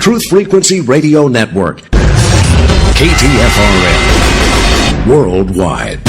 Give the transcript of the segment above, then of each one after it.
Truth Frequency Radio Network. KTFRN. Worldwide.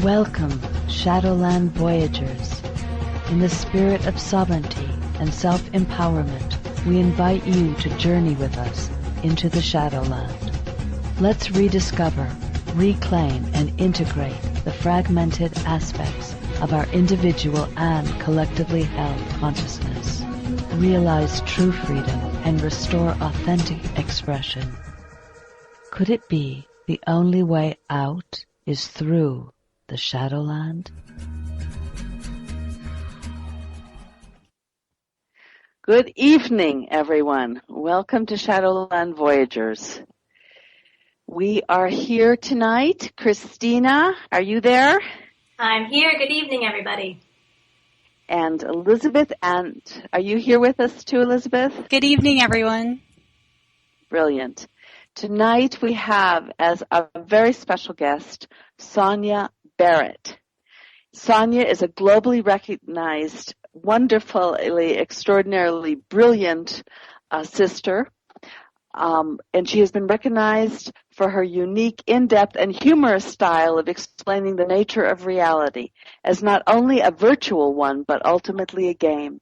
Welcome, Shadowland Voyagers. In the spirit of sovereignty and self-empowerment, we invite you to journey with us into the Shadowland. Let's rediscover, reclaim, and integrate the fragmented aspects of our individual and collectively held consciousness. Realize true freedom and restore authentic expression. Could it be the only way out is through the Shadowland? Good evening, everyone. Welcome to Shadowland Voyagers. We are here tonight. Christina, are you there? I'm here. Good evening, everybody. And Elizabeth, and are you here with us too, Elizabeth? Good evening, everyone. Brilliant. Tonight we have as a very special guest, Sonia Barrett. Sonia is a globally recognized, wonderfully, extraordinarily brilliant sister, and she has been recognized for her unique, in-depth, and humorous style of explaining the nature of reality as not only a virtual one, but ultimately a game.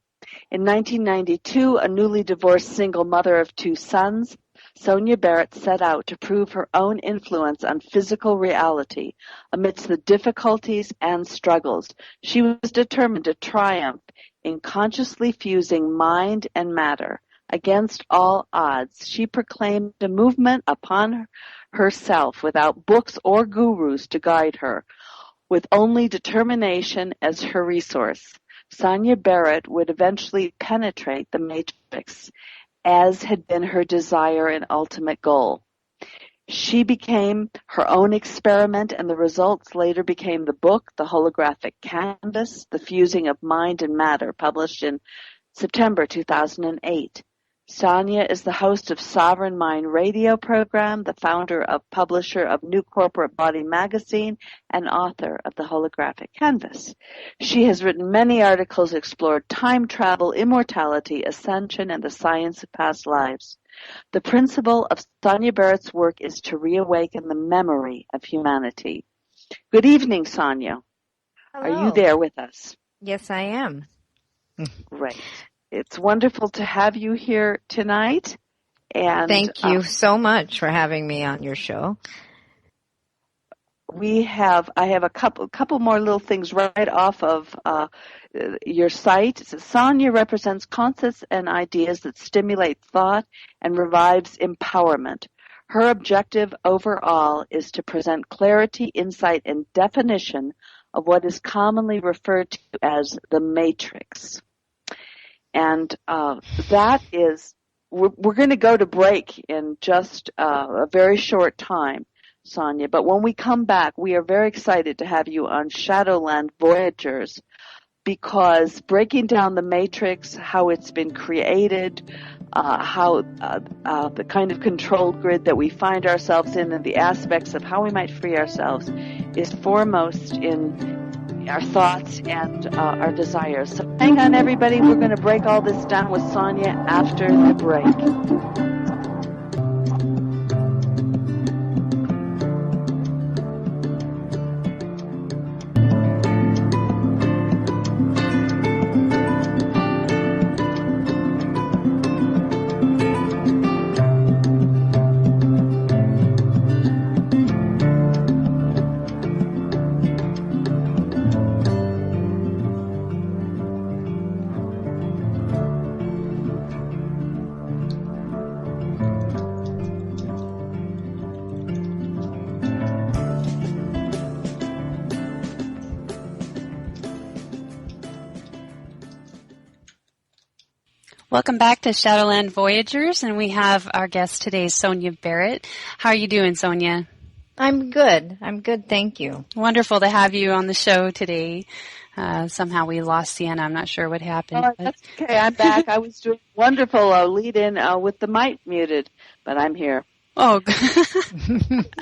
In 1992, a newly divorced single mother of two sons, Sonia Barrett set out to prove her own influence on physical reality amidst the difficulties and struggles. She was determined to triumph in consciously fusing mind and matter. Against all odds, she proclaimed a movement upon herself without books or gurus to guide her, with only determination as her resource. Sonia Barrett would eventually penetrate the matrix, as had been her desire and ultimate goal. She became her own experiment, and the results later became the book, The Holographic Canvas, The Fusing of Mind and Matter, published in September 2008. Sonia is the host of Sovereign Mind radio program, the founder of publisher of New Corporate Body magazine, and author of The Holographic Canvas. She has written many articles, explored time travel, immortality, ascension, and the science of past lives. The principle of Sonia Barrett's work is to reawaken the memory of humanity. Good evening, Sonia. Hello. Are you there with us? Yes, I am. Great. It's wonderful to have you here tonight. And thank you so much for having me on your show. I have a couple more little things right off of your site. It says, Sonia represents concepts and ideas that stimulate thought and revives empowerment. Her objective overall is to present clarity, insight, and definition of what is commonly referred to as the matrix. And that is, we're going to go to break in just a very short time, Sonia. But when we come back, we are very excited to have you on Shadowland Voyagers, because breaking down the matrix, how it's been created, how the kind of controlled grid that we find ourselves in, and the aspects of how we might free ourselves is foremost in our thoughts and our desires. So hang on, everybody. We're going to break all this down with Sonia after the break. Welcome back to Shadowland Voyagers, and we have our guest today, Sonia Barrett. How are you doing, Sonia? I'm good. Thank you. Wonderful to have you on the show today. Somehow we lost Sienna. I'm not sure what happened. Oh, that's okay. I'm back. I was doing wonderful lead-in with the mic muted, but I'm here. Oh, Sorry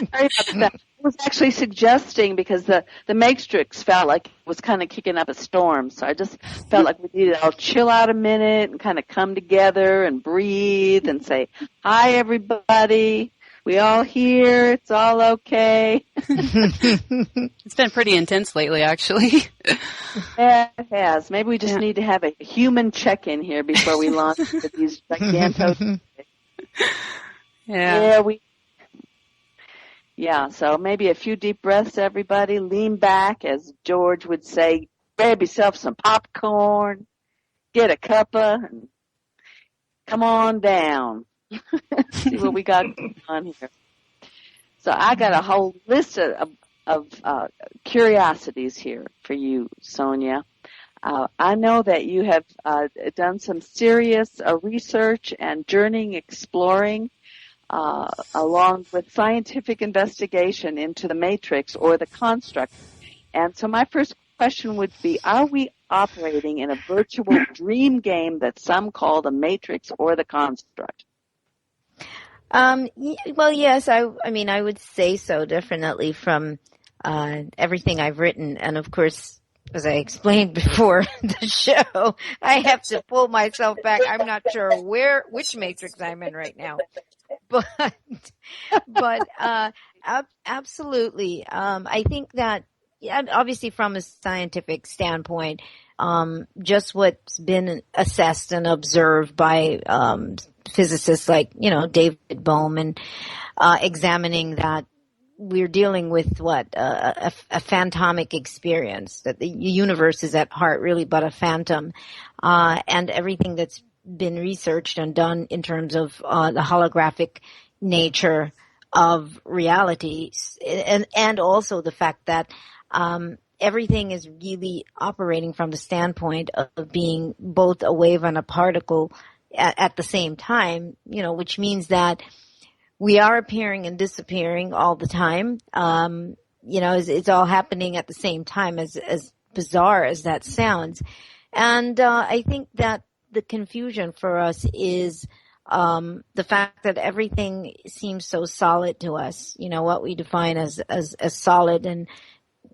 about that. I was actually suggesting because the Matrix felt like it was kind of kicking up a storm, so I just felt like we needed to all chill out a minute and kind of come together and breathe and say, hi, everybody. We all here. It's all okay. It's been pretty intense lately, actually. Yeah, it has. Maybe we just need to have a human check-in here before we launch into these gigantos. Yeah, so maybe a few deep breaths, everybody. Lean back, as George would say. Grab yourself some popcorn. Get a cuppa, and come on down. See what we got going on here. So I got a whole list of curiosities here for you, Sonia. I know that you have done some serious research and journeying, exploring, along with scientific investigation into the matrix or the construct. And so my first question would be, are we operating in a virtual dream game that some call the matrix or the construct? Well, yes, I mean, I would say so, definitely, from everything I've written. And of course, as I explained before the show, I have to pull myself back. I'm not sure which matrix I'm in right now, but absolutely. I think that, obviously from a scientific standpoint, just what's been assessed and observed by, physicists like, David Bohm, and examining that we're dealing with a phantomic experience, that the universe is at heart really but a phantom, and everything that's been researched and done in terms of the holographic nature of reality, and also the fact that everything is really operating from the standpoint of being both a wave and a particle at the same time, which means that we are appearing and disappearing all the time. It's all happening at the same time, as bizarre as that sounds. And I think that the confusion for us is the fact that everything seems so solid to us, what we define as solid and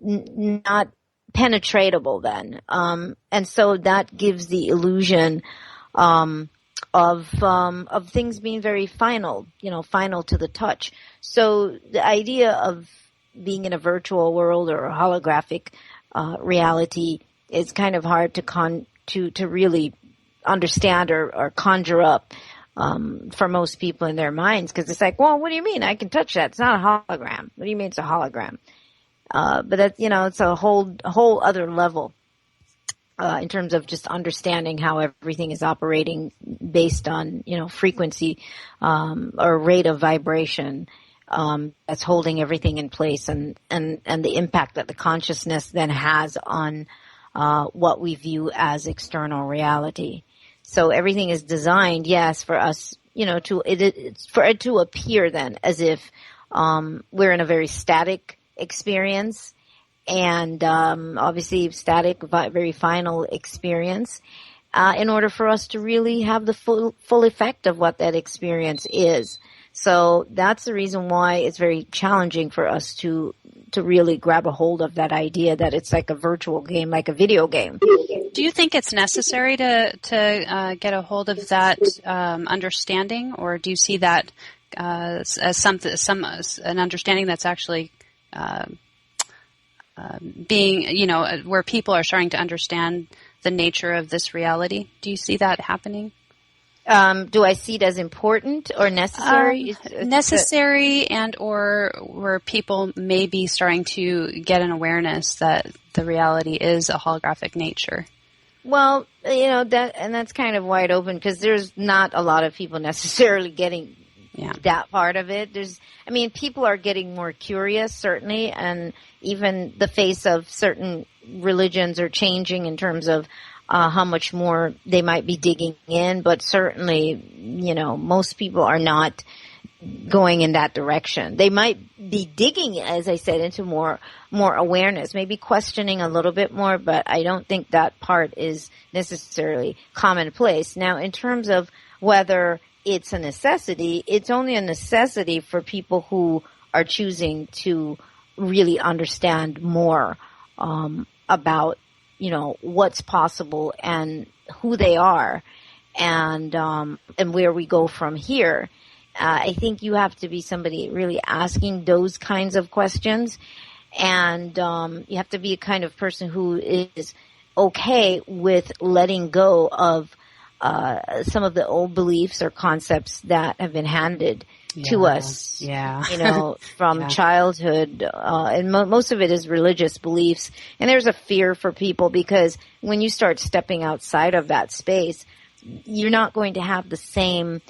not penetratable then. And so that gives the illusion of things being very final, final to the touch. So the idea of being in a virtual world or a holographic reality is kind of hard to really understand or conjure up for most people in their minds, because it's like, well, what do you mean? I can touch that. It's not a hologram. What do you mean it's a hologram? But that's, it's a whole other level. In terms of just understanding how everything is operating based on, frequency, or rate of vibration, that's holding everything in place, and the impact that the consciousness then has on, what we view as external reality. So everything is designed, yes, for us, for it to appear then as if, we're in a very static experience, and obviously static, very final experience, in order for us to really have the full effect of what that experience is. So that's the reason why it's very challenging for us to really grab a hold of that idea that it's like a virtual game, like a video game. Do you think it's necessary to get a hold of that understanding, or do you see that as an understanding that's actually being, where people are starting to understand the nature of this reality? Do you see that happening? Do I see it as important or necessary? Necessary, and or where people may be starting to get an awareness that the reality is a holographic nature. Well, that's kind of wide open, because there's not a lot of people necessarily getting that part of it. People are getting more curious, certainly, and even the face of certain religions are changing in terms of how much more they might be digging in, but certainly, most people are not going in that direction. They might be digging, as I said, into more awareness, maybe questioning a little bit more, but I don't think that part is necessarily commonplace. Now, in terms of whether it's a necessity, it's only a necessity for people who are choosing to really understand more about, what's possible and who they are and where we go from here. I think you have to be somebody really asking those kinds of questions, and you have to be a kind of person who is okay with letting go of some of the old beliefs or concepts that have been handed to us, from childhood. And most of it is religious beliefs. And there's a fear for people because when you start stepping outside of that space, you're not going to have the same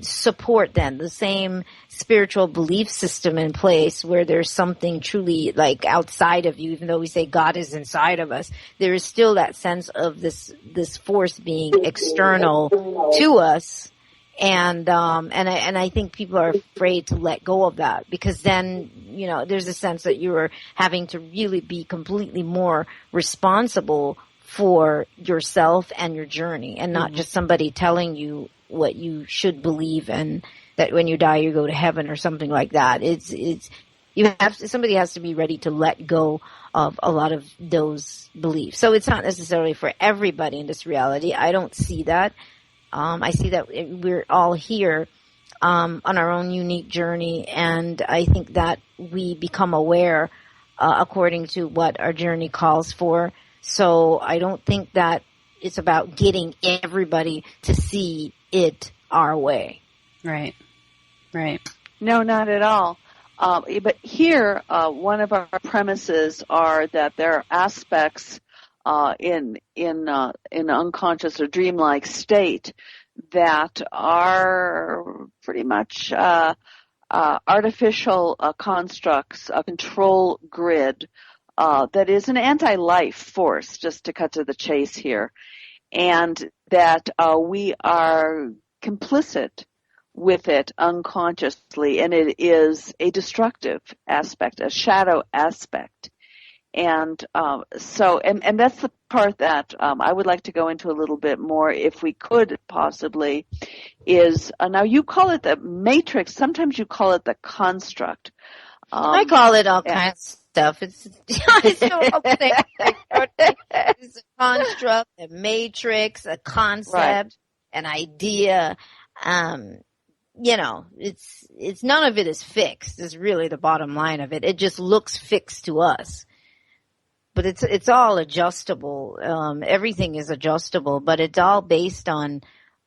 support then, the same spiritual belief system in place where there's something truly like outside of you. Even though we say God is inside of us, there is still that sense of this force being external to us. And I think people are afraid to let go of that because then, there's a sense that you are having to really be completely more responsible for yourself and your journey and not just somebody telling you what you should believe and that when you die you go to heaven or something like that. Somebody has to be ready to let go of a lot of those beliefs. So it's not necessarily for everybody in this reality. I don't see that. I see that we're all here on our own unique journey, and I think that we become aware according to what our journey calls for. So I don't think that it's about getting everybody to see it our way. Right. No, not at all. But here, one of our premises are that there are aspects in unconscious or dreamlike state that are pretty much artificial constructs, a control grid that is an anti-life force, just to cut to the chase here, and that we are complicit with it unconsciously, and it is a destructive aspect, a shadow aspect. And and that's the part that I would like to go into a little bit more, if we could possibly, is now you call it the matrix. Sometimes you call it the construct. I call it all kinds of stuff. It's a construct, a matrix, a concept, right. An idea. It's none of it is fixed. Is really the bottom line of it. It just looks fixed to us. But it's all adjustable. Everything is adjustable, but it's all based on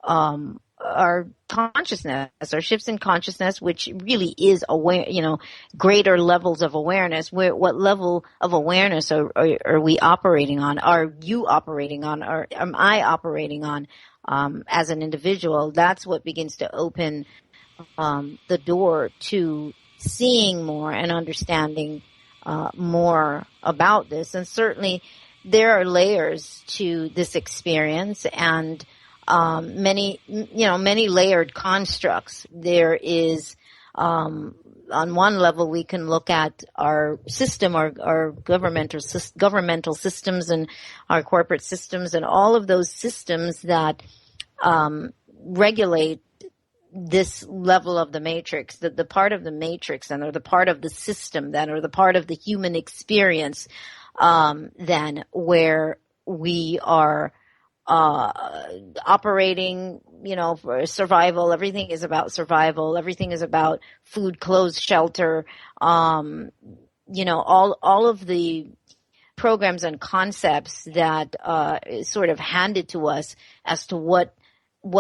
our consciousness, our shifts in consciousness, which really is aware. Greater levels of awareness. What level of awareness are we operating on? Are you operating on? Or am I operating on? As an individual, that's what begins to open the door to seeing more and understanding more about this. And certainly there are layers to this experience and many layered constructs. There is on one level we can look at our system, our governmental systems and our corporate systems and all of those systems that regulate this level of the matrix, the part of the matrix and or the part of the system then or the part of the human experience then where we are operating, for survival. Everything is about survival. Everything is about food, clothes, shelter. All of the programs and concepts that is sort of handed to us as to what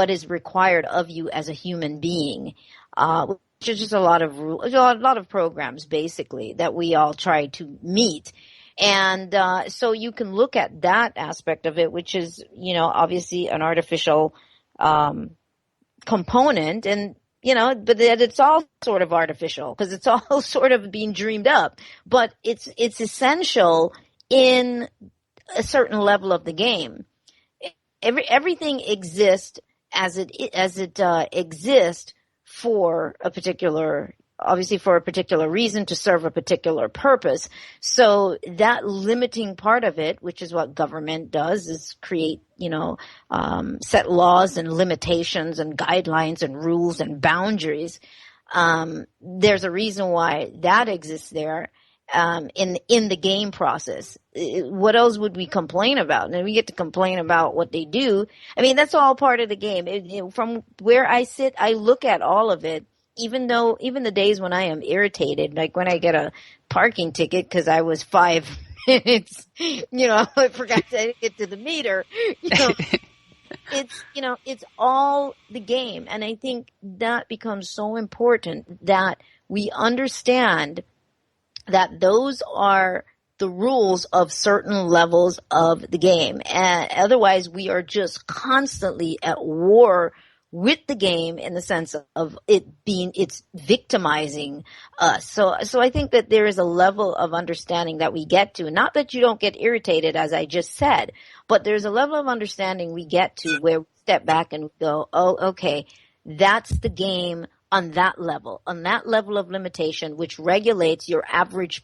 is required of you as a human being, which is just a lot of programs basically that we all try to meet. And so you can look at that aspect of it, which is, obviously an artificial component, and but that it's all sort of artificial because it's all sort of being dreamed up. But it's essential in a certain level of the game. Everything exists as it exists for a particular, obviously for a particular reason, to serve a particular purpose. So that limiting part of it, which is what government does, is create, set laws and limitations and guidelines and rules and boundaries. There's a reason why that exists there. In the game process. What else would we complain about? And we get to complain about what they do. I mean, that's all part of the game. From where I sit, I look at all of it, even the days when I am irritated, like when I get a parking ticket because I was 5 minutes, I forgot to get to the meter, it's all the game. And I think that becomes so important that we understand that those are the rules of certain levels of the game. And otherwise, we are just constantly at war with the game in the sense of it's victimizing us. So I think that there is a level of understanding that we get to. Not that you don't get irritated, as I just said, but there's a level of understanding we get to where we step back and go, oh, okay, that's the game. On that level of limitation, which regulates your average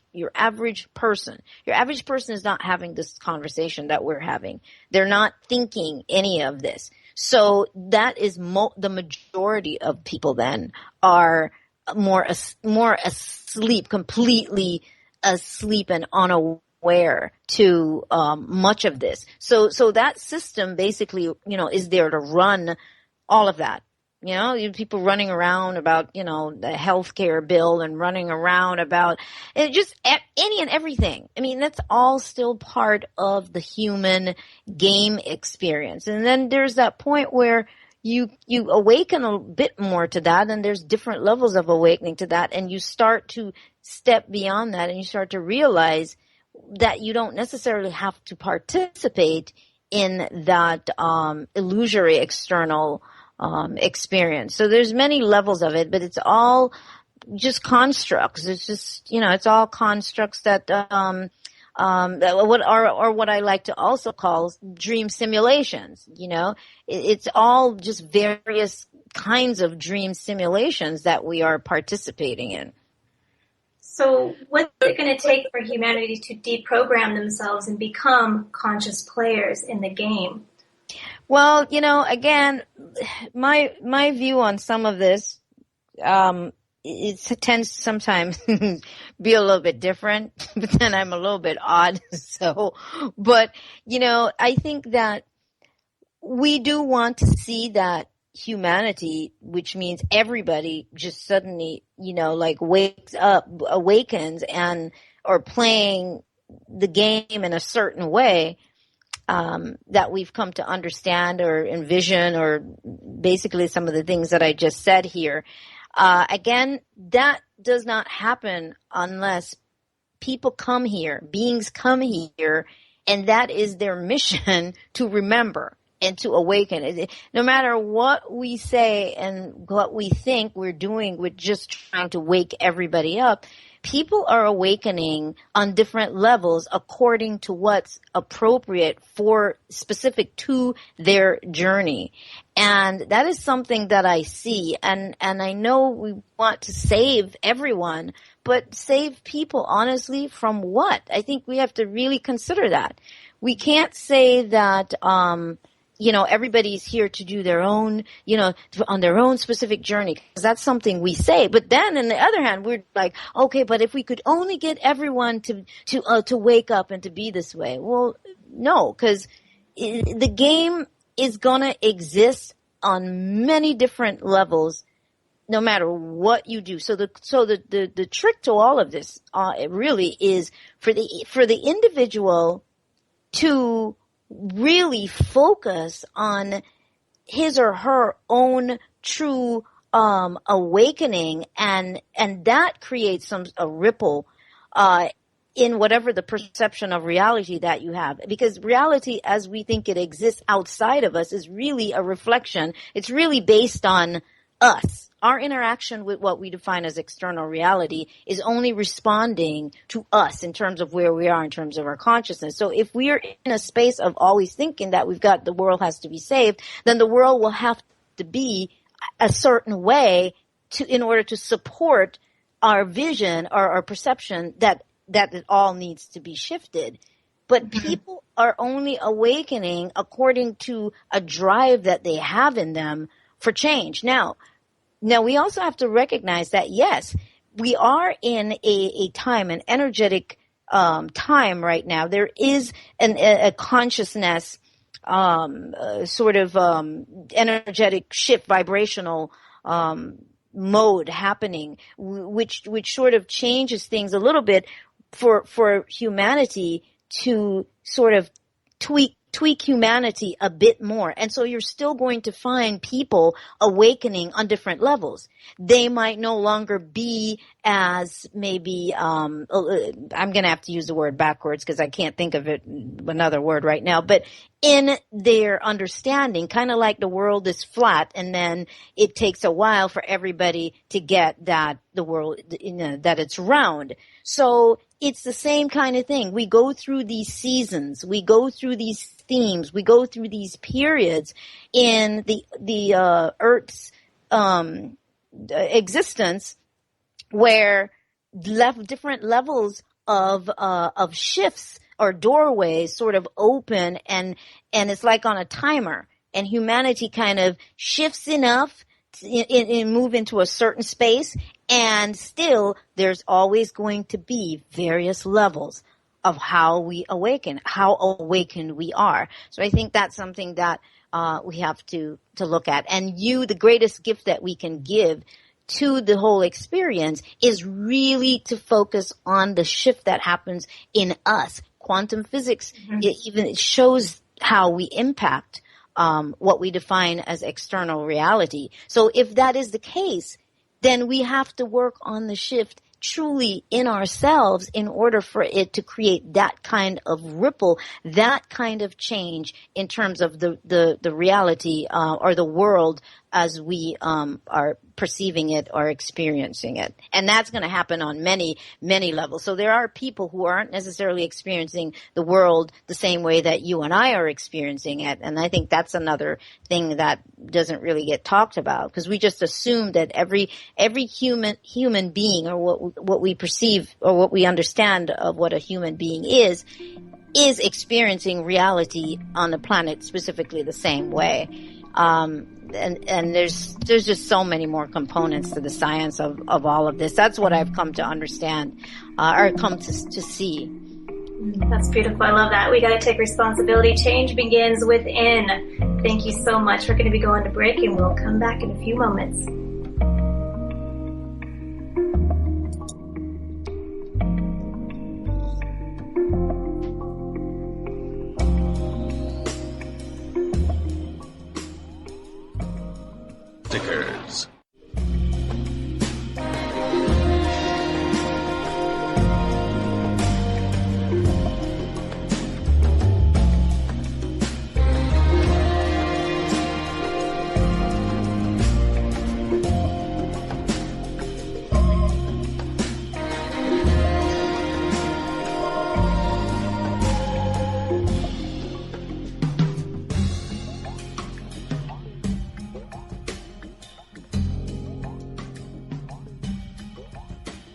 person. Your average person is not having this conversation that we're having. They're not thinking any of this. So that is the majority of people then are more asleep, completely asleep and unaware to much of this. So that system basically, is there to run all of that. People running around about, the healthcare bill and running around about just any and everything. I mean, that's all still part of the human game experience. And then there's that point where you awaken a bit more to that, and there's different levels of awakening to that, and you start to step beyond that, and you start to realize that you don't necessarily have to participate in that illusory external experience. So there's many levels of it, but it's all just constructs. It's just, it's all constructs that, what I like to also call dream simulations. It's all just various kinds of dream simulations that we are participating in. So what's it going to take for humanity to deprogram themselves and become conscious players in the game? Well, again, my view on some of this, it tends to sometimes be a little bit different, but then I'm a little bit odd. But I think that we do want to see that humanity, which means everybody just suddenly, wakes up, awakens or playing the game in a certain way. That we've come to understand or envision, or basically some of the things that I just said here. Again, that does not happen unless people come here, beings come here, and that is their mission to remember and to awaken. No matter what we say and what we think we're doing, we're just trying to wake everybody up. People are awakening on different levels according to what's appropriate for specific to their journey. And that is something that I see. And I know we want to save everyone, but save people, honestly, from what? I think we have to really consider that. We can't say that, everybody's here to do their own, on their own specific journey, because that's something we say. But then, on the other hand, we're like, okay, but if we could only get everyone to wake up and to be this way. Well, no, because the game is gonna exist on many different levels, no matter what you do. So the trick to all of this, it really is for the individual to really focus on his or her own true awakening, and that creates a ripple in whatever the perception of reality that you have. Because reality, as we think it exists outside of us, is really a reflection. It's really based on us. Our interaction with what we define as external reality is only responding to us in terms of where we are in terms of our consciousness. So if we are in a space of always thinking that the world has to be saved, then the world will have to be a certain way in order to support our vision or our perception that it all needs to be shifted. But people are only awakening according to a drive that they have in them for change. Now we also have to recognize that, yes, we are in a time, an energetic time right now. There is a consciousness energetic shift, vibrational mode happening, which sort of changes things a little bit for humanity to sort of tweak humanity a bit more. And so you're still going to find people awakening on different levels. They might no longer be as maybe, I'm going to have to use the word backwards because I can't think of another word right now, but in their understanding, kind of like the world is flat and then it takes a while for everybody to get that the world, that it's round. So it's the same kind of thing. We go through these seasons, we go through these themes, we go through these periods in the Earth's existence where different levels of shifts or doorways sort of open and it's like on a timer, and humanity kind of shifts enough and move into a certain space, and still there's always going to be various levels of how we awaken, how awakened we are. So I think that's something that we have to look at. And the greatest gift that we can give to the whole experience is really to focus on the shift that happens in us. Quantum physics, it shows how we impact what we define as external reality. So if that is the case, then we have to work on the shift truly in ourselves in order for it to create that kind of ripple, that kind of change in terms of the reality or the world as we are perceiving it or experiencing it. And that's going to happen on many, many levels. So there are people who aren't necessarily experiencing the world the same way that you and I are experiencing it. And I think that's another thing that doesn't really get talked about, because we just assume that every human being, or what we perceive or what we understand of what a human being is experiencing reality on the planet specifically the same way. And there's just so many more components to the science of all of this. That's what I've come to understand, or come to see. That's beautiful. I love that. We got to take responsibility. Change begins within. Thank you so much. We're going to be going to break, and we'll come back in a few moments. Stickers.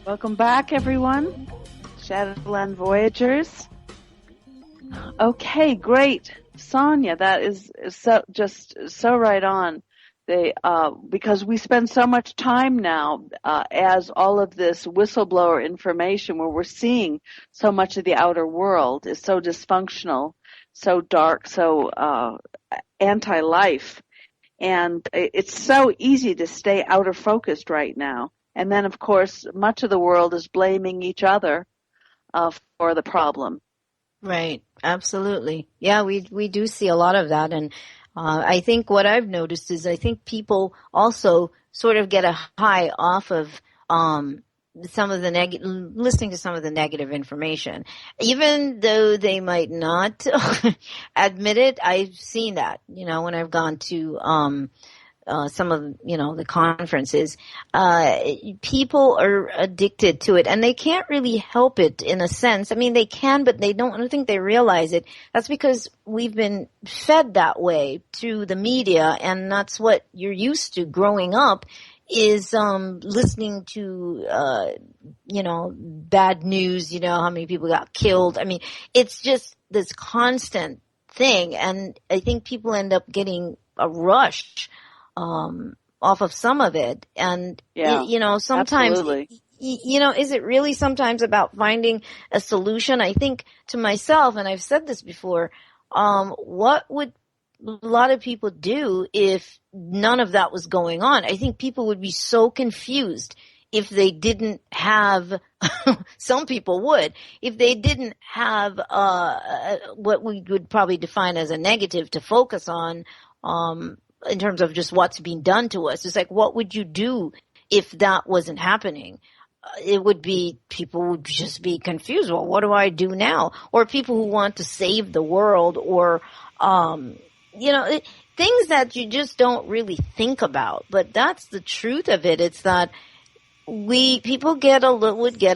Welcome back, everyone. Shadowland Voyagers. Okay, great. Sonia, that is so right on. Because we spend so much time now as all of this whistleblower information, where we're seeing so much of the outer world is so dysfunctional, so dark, so anti-life. And it's so easy to stay outer focused right now. And then, of course, much of the world is blaming each other for the problem. Right. Absolutely. Yeah, we do see a lot of that. And I think what I've noticed is I think people also sort of get a high off of some of the listening to some of the negative information. Even though they might not admit it, I've seen that, when I've gone to some of, the conferences, people are addicted to it and they can't really help it in a sense. I mean, they can, but I don't think they realize it. That's because we've been fed that way through the media, and that's what you're used to growing up is, listening to, bad news, how many people got killed. I mean, it's just this constant thing. And I think people end up getting a rush off of some of it. And, sometimes, absolutely. Is it really sometimes about finding a solution? I think to myself, and I've said this before, what would a lot of people do if none of that was going on? I think people would be so confused if they didn't have, some people would, if they didn't have what we would probably define as a negative to focus on, in terms of just what's being done to us. It's like, what would you do if that wasn't happening? It would be, people would just be confused. Well, what do I do now? Or people who want to save the world, or, things that you just don't really think about. But that's the truth of it. It's that people would get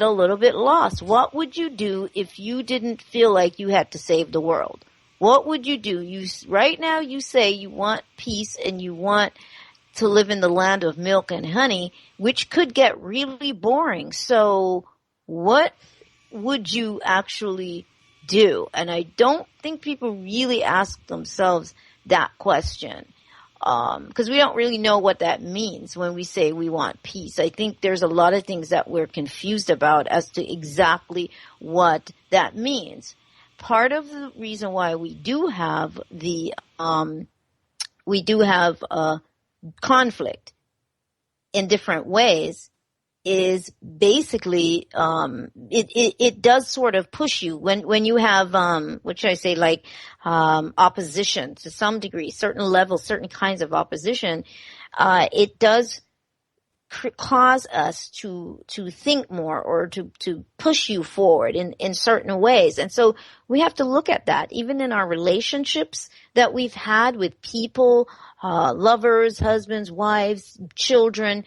a little bit lost. What would you do if you didn't feel like you had to save the world? What would you do? Right now you say you want peace and you want to live in the land of milk and honey, which could get really boring. So what would you actually do? And I don't think people really ask themselves that question. Because we don't really know what that means when we say we want peace. I think there's a lot of things that we're confused about as to exactly what that means. Part of the reason why we do have conflict in different ways is basically, it does sort of push you when you have, what should I say, like, opposition to some degree, certain levels, certain kinds of opposition, it does cause us to think more, or to push you forward in certain ways. And so we have to look at that even in our relationships that we've had with people, lovers, husbands, wives, children.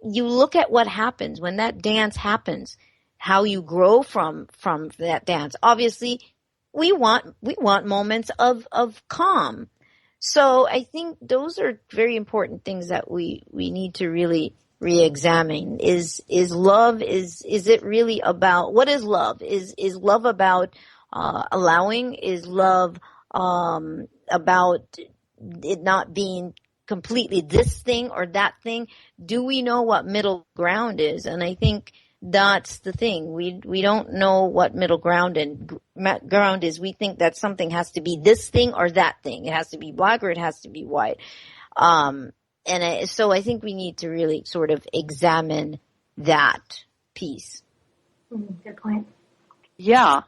You look at what happens when that dance happens, how you grow from that dance. Obviously, we want moments of calm. So I think those are very important things that we need to really re-examine. Is love, is it really about, what is love? Is love about allowing? Is love about it not being completely this thing or that thing? Do we know what middle ground is? And I think that's the thing. We don't know what middle ground is. We think that something has to be this thing or that thing. It has to be black or it has to be white. So I think we need to really sort of examine that piece. Good point. Yeah,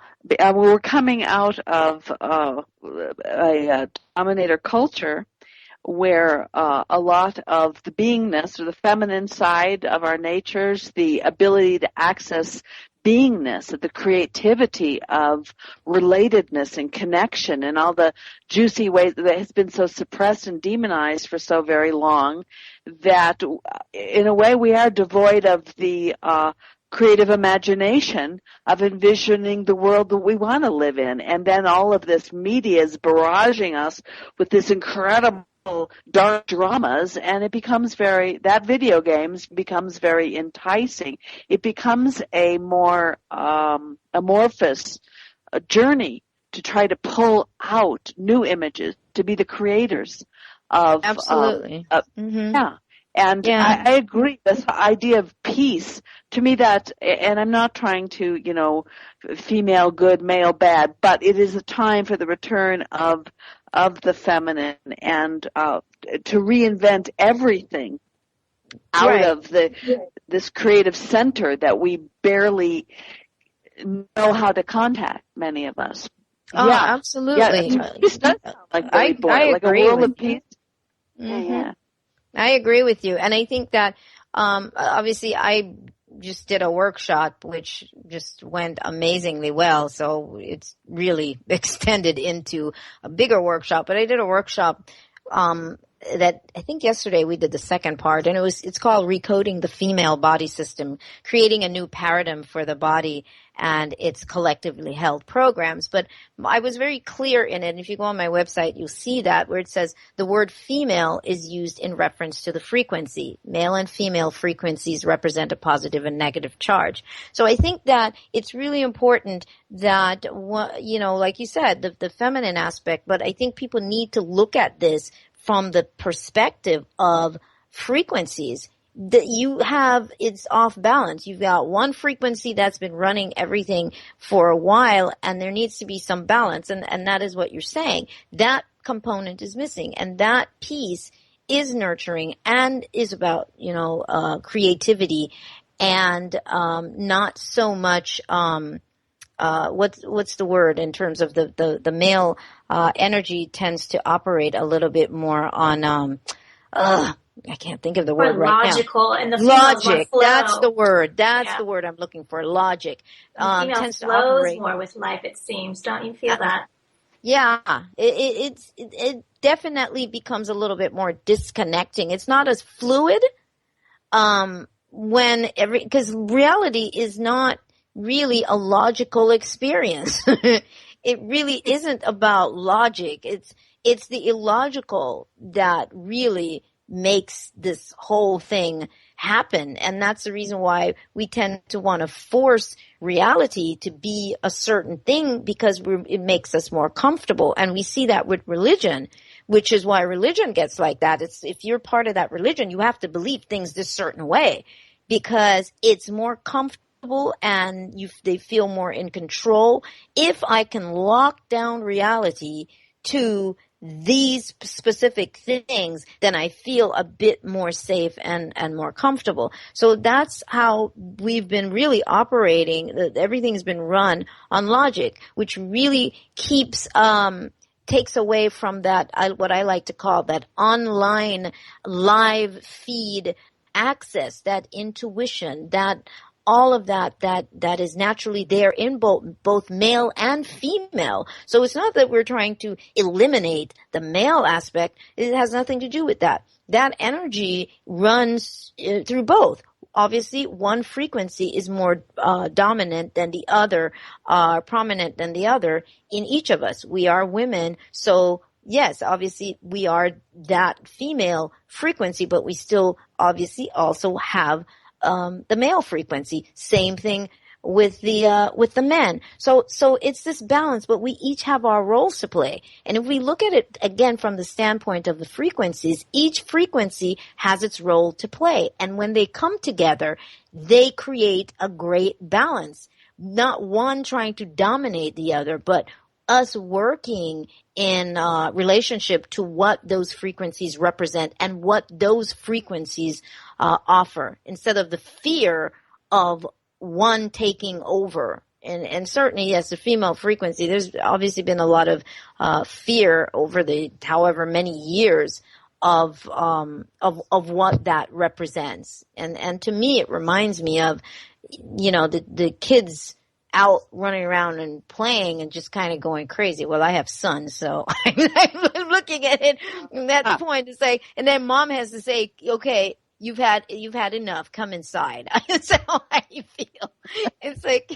we're coming out of a dominator culture where a lot of the beingness, or the feminine side of our natures, the ability to access beingness, the creativity of relatedness and connection, and all the juicy ways that has been so suppressed and demonized for so very long, that in a way we are devoid of the creative imagination of envisioning the world that we want to live in. And then all of this media is barraging us with this incredible dark dramas, and it becomes that video games becomes very enticing. It becomes a more amorphous journey to try to pull out new images, to be the creators of. Absolutely. Yeah. And yeah. I agree. This idea of peace, to me, and I'm not trying to, female good, male bad, but it is a time for the return of the feminine, and to reinvent everything out of this creative center that we barely know how to contact, many of us. Oh, yeah, absolutely. Yeah, peace does sound like very boring, like a world of peace. Mm-hmm. Yeah. I agree with you. And I think that, obviously I just did a workshop which just went amazingly well. So it's really extended into a bigger workshop, but I did a workshop, that I think yesterday we did the second part, and it's called Recoding the Female Body System, creating a new paradigm for the body and its collectively held programs. But I was very clear in it. And if you go on my website, you'll see that where it says the word female is used in reference to the frequency. Male and female frequencies represent a positive and negative charge. So I think that it's really important that, like you said, the feminine aspect, but I think people need to look at this from the perspective of frequencies. That you have, it's off balance. You've got one frequency that's been running everything for a while, and there needs to be some balance, and that is what you're saying. That component is missing, and that piece is nurturing and is about, creativity, and not so much what's the word in terms of the male energy tends to operate a little bit more on I can't think of the word right now. Logical, and the logic. Flow. That's the word. That's the word I'm looking for. Logic. The female Tends to flows operate more with life. It seems. Don't you feel that? Yeah, it definitely becomes a little bit more disconnecting. It's not as fluid. Because reality is not really a logical experience. It really isn't about logic. It's the illogical that really makes this whole thing happen. And that's the reason why we tend to want to force reality to be a certain thing, because it makes us more comfortable. And we see that with religion, which is why religion gets like that. If you're part of that religion, you have to believe things this certain way because it's more comfortable and they feel more in control. If I can lock down reality to these specific things, then I feel a bit more safe and more comfortable. So that's how we've been really operating. Everything's been run on logic, which really takes away from that, what I like to call that online live feed access, that intuition, that all of that is naturally there in both male and female. So it's not that we're trying to eliminate the male aspect. It has nothing to do with that. That energy runs through both. Obviously, one frequency is more dominant than the other, prominent than the other in each of us. We are women, so yes, obviously we are that female frequency, but we still obviously also have the male frequency. Same thing with the men. So it's this balance, but we each have our roles to play. And if we look at it again from the standpoint of the frequencies, each frequency has its role to play. And when they come together, they create a great balance. Not one trying to dominate the other, but us working in relationship to what those frequencies represent and what those frequencies offer, instead of the fear of one taking over. And certainly, yes, the female frequency, there's obviously been a lot of fear over the however many years of what that represents. And to me, it reminds me of, the kids out running around and playing and just kind of going crazy. Well, I have sons, so I'm looking at it from that point to say, and then mom has to say, okay, you've had enough. Come inside. That's how I feel. It's like,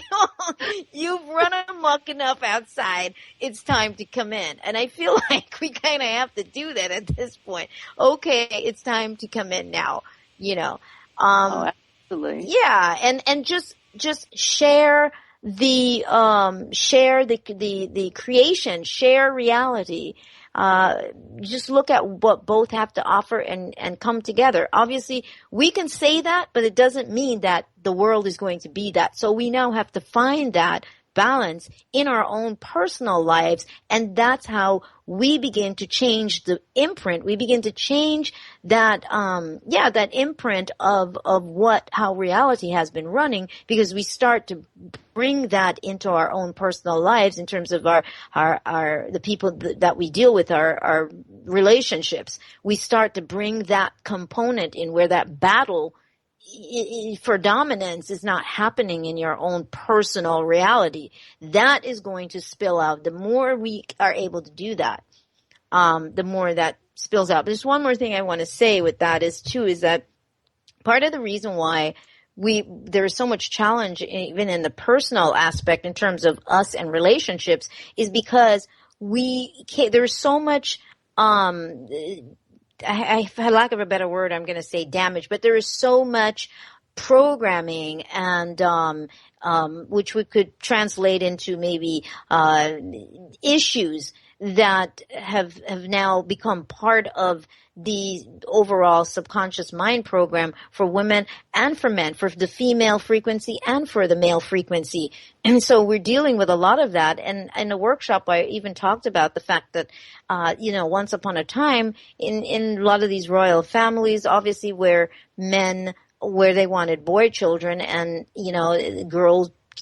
you've run amok enough outside. It's time to come in. And I feel like we kind of have to do that at this point. Okay, it's time to come in now. Absolutely. Yeah, and just share the creation, share reality. Just look at what both have to offer and come together. Obviously, we can say that, but it doesn't mean that the world is going to be that. So we now have to find that balance in our own personal lives, and that's how we begin to change the imprint. We begin to change that that imprint of how reality has been running, because we start to bring that into our own personal lives in terms of our the people that we deal with, our relationships. We start to bring that component in, where that battle for dominance is not happening in your own personal reality. That is going to spill out. The more we are able to do that, the more that spills out. There's one more thing I want to say with that is that part of the reason why there's so much challenge even in the personal aspect in terms of us and relationships is because there's so much, for lack of a better word, I'm going to say damage, but there is so much programming and which we could translate into maybe issues that have now become part of the overall subconscious mind program for women and for men, for the female frequency and for the male frequency. And so we're dealing with a lot of that. And in the workshop, I even talked about the fact that, once upon a time in a lot of these royal families, obviously where they wanted boy children and,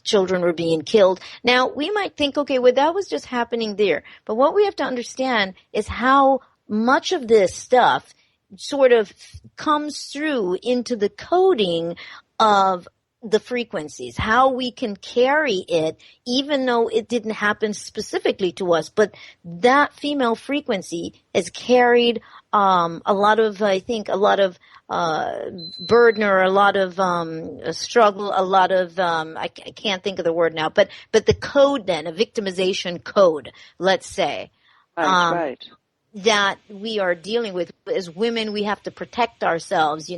children were being killed. Now, we might think, okay, well, that was just happening there. But what we have to understand is how much of this stuff sort of comes through into the coding of the frequencies, how we can carry it, even though it didn't happen specifically to us. But that female frequency has carried a lot of burden or a lot of struggle, a lot of I can't think of the word now, but the code then, a victimization code, let's say. Right. That we are dealing with as women. We have to protect ourselves.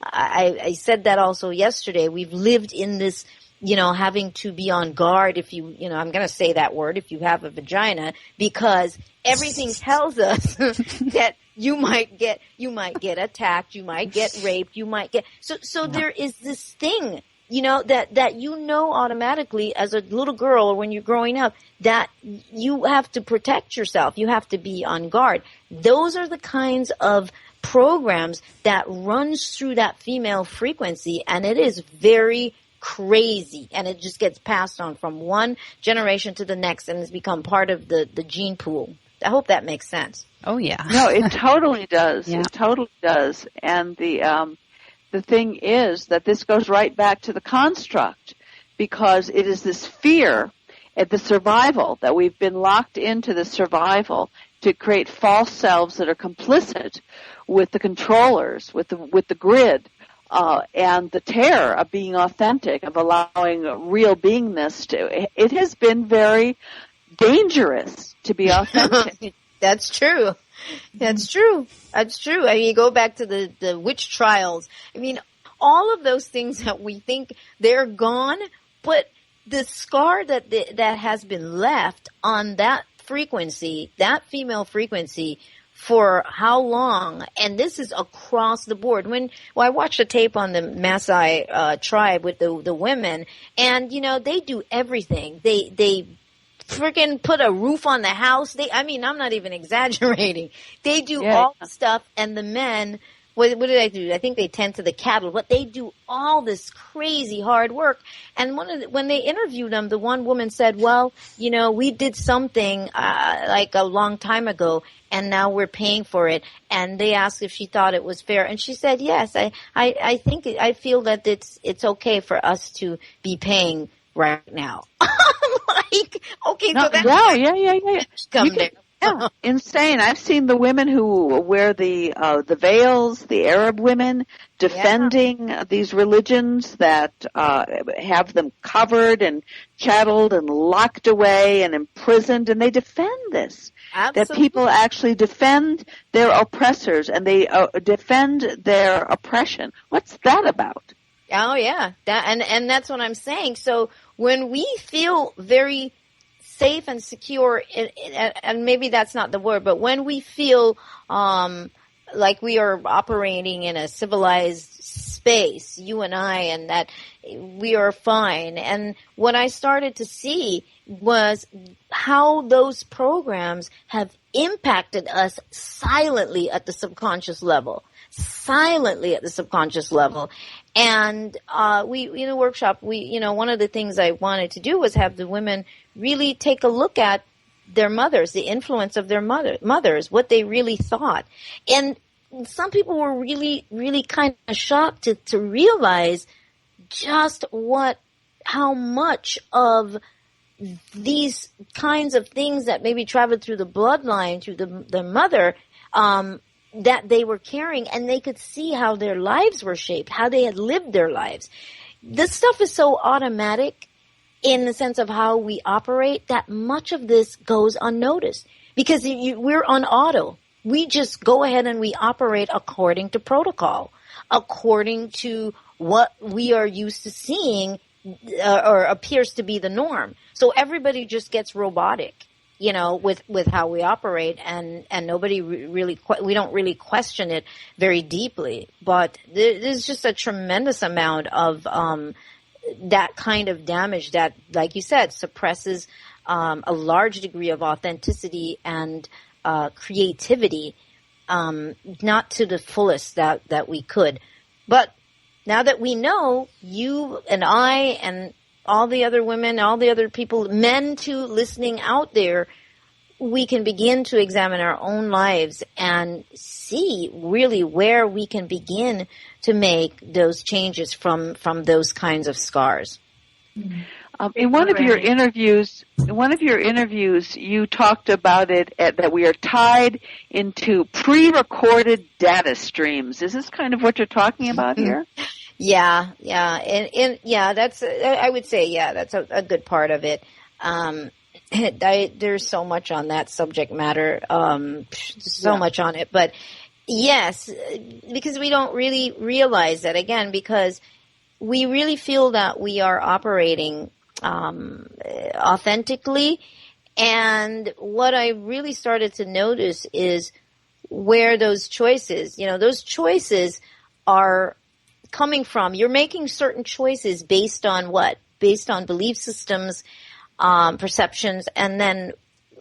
I said that also yesterday. We've lived in this, having to be on guard if I'm going to say that word, if you have a vagina, because everything tells us that you might get attacked, you might get raped, you might get, so there is this thing, that automatically as a little girl or when you're growing up, that you have to protect yourself. You have to be on guard. Those are the kinds of programs that runs through that female frequency, and it is very crazy, and it just gets passed on from one generation to the next and has become part of the gene pool. I hope that makes sense. Oh, yeah. No, it totally does. Yeah. It totally does. And the thing is that this goes right back to the construct, because it is this fear at the survival, that we've been locked into the survival to create false selves that are complicit with the controllers, with the grid, and the terror of being authentic, of allowing real beingness to. It has been very dangerous to be authentic. That's true. That's true. That's true. I mean, you go back to the witch trials. I mean, all of those things that we think they're gone, but the scar that has been left on that frequency, that female frequency, for how long? And this is across the board. I watched a tape on the Maasai tribe with the women, and they do everything. They freaking put a roof on the house. I'm not even exaggerating. They do all the stuff, and the men, what do they do? I think they tend to the cattle, but they do all this crazy hard work. And when they interviewed them, the one woman said, well, we did something like a long time ago, and now we're paying for it. And they asked if she thought it was fair, and she said, yes, I feel that it's okay for us to be paying right now. Like, okay, so that's yeah. Come there. Yeah, insane. I've seen the women who wear the veils, the Arab women, defending these religions that have them covered and chatteled and locked away and imprisoned, and they defend this. Absolutely. That people actually defend their oppressors and they defend their oppression. What's that about? Oh yeah, and that's what I'm saying. So when we feel very safe and secure, and maybe that's not the word, but when we feel like we are operating in a civilized space, you and I, and that we are fine. And what I started to see was how those programs have impacted us silently at the subconscious level. And we in the workshop, one of the things I wanted to do was have the women really take a look at their mothers, the influence of their mothers, what they really thought. And some people were really, really kind of shocked to realize just how much of these kinds of things that maybe traveled through the bloodline, through the mother, that they were carrying, and they could see how their lives were shaped, how they had lived their lives. This stuff is so automatic in the sense of how we operate that much of this goes unnoticed because we're on auto. We just go ahead and we operate according to protocol, according to what we are used to seeing or appears to be the norm. So everybody just gets robotic, with how we operate, and nobody we don't really question it very deeply. But there's just a tremendous amount of that kind of damage that, like you said, suppresses a large degree of authenticity and creativity, not to the fullest that we could. But now that we know, you and I and all the other women, all the other people, men too, listening out there, we can begin to examine our own lives and see really where we can begin to make those changes from those kinds of scars. In one of your interviews, you talked about it that we are tied into pre-recorded data streams. Is this kind of what you're talking about here? Yeah, and that's I would say that's a good part of it. There's so much on that subject matter, much on it, but yes, because we don't really realize that, again, because we really feel that we are operating authentically, and what I really started to notice is where those choices are coming from. You're making certain choices based on what? Based on belief systems, perceptions, and then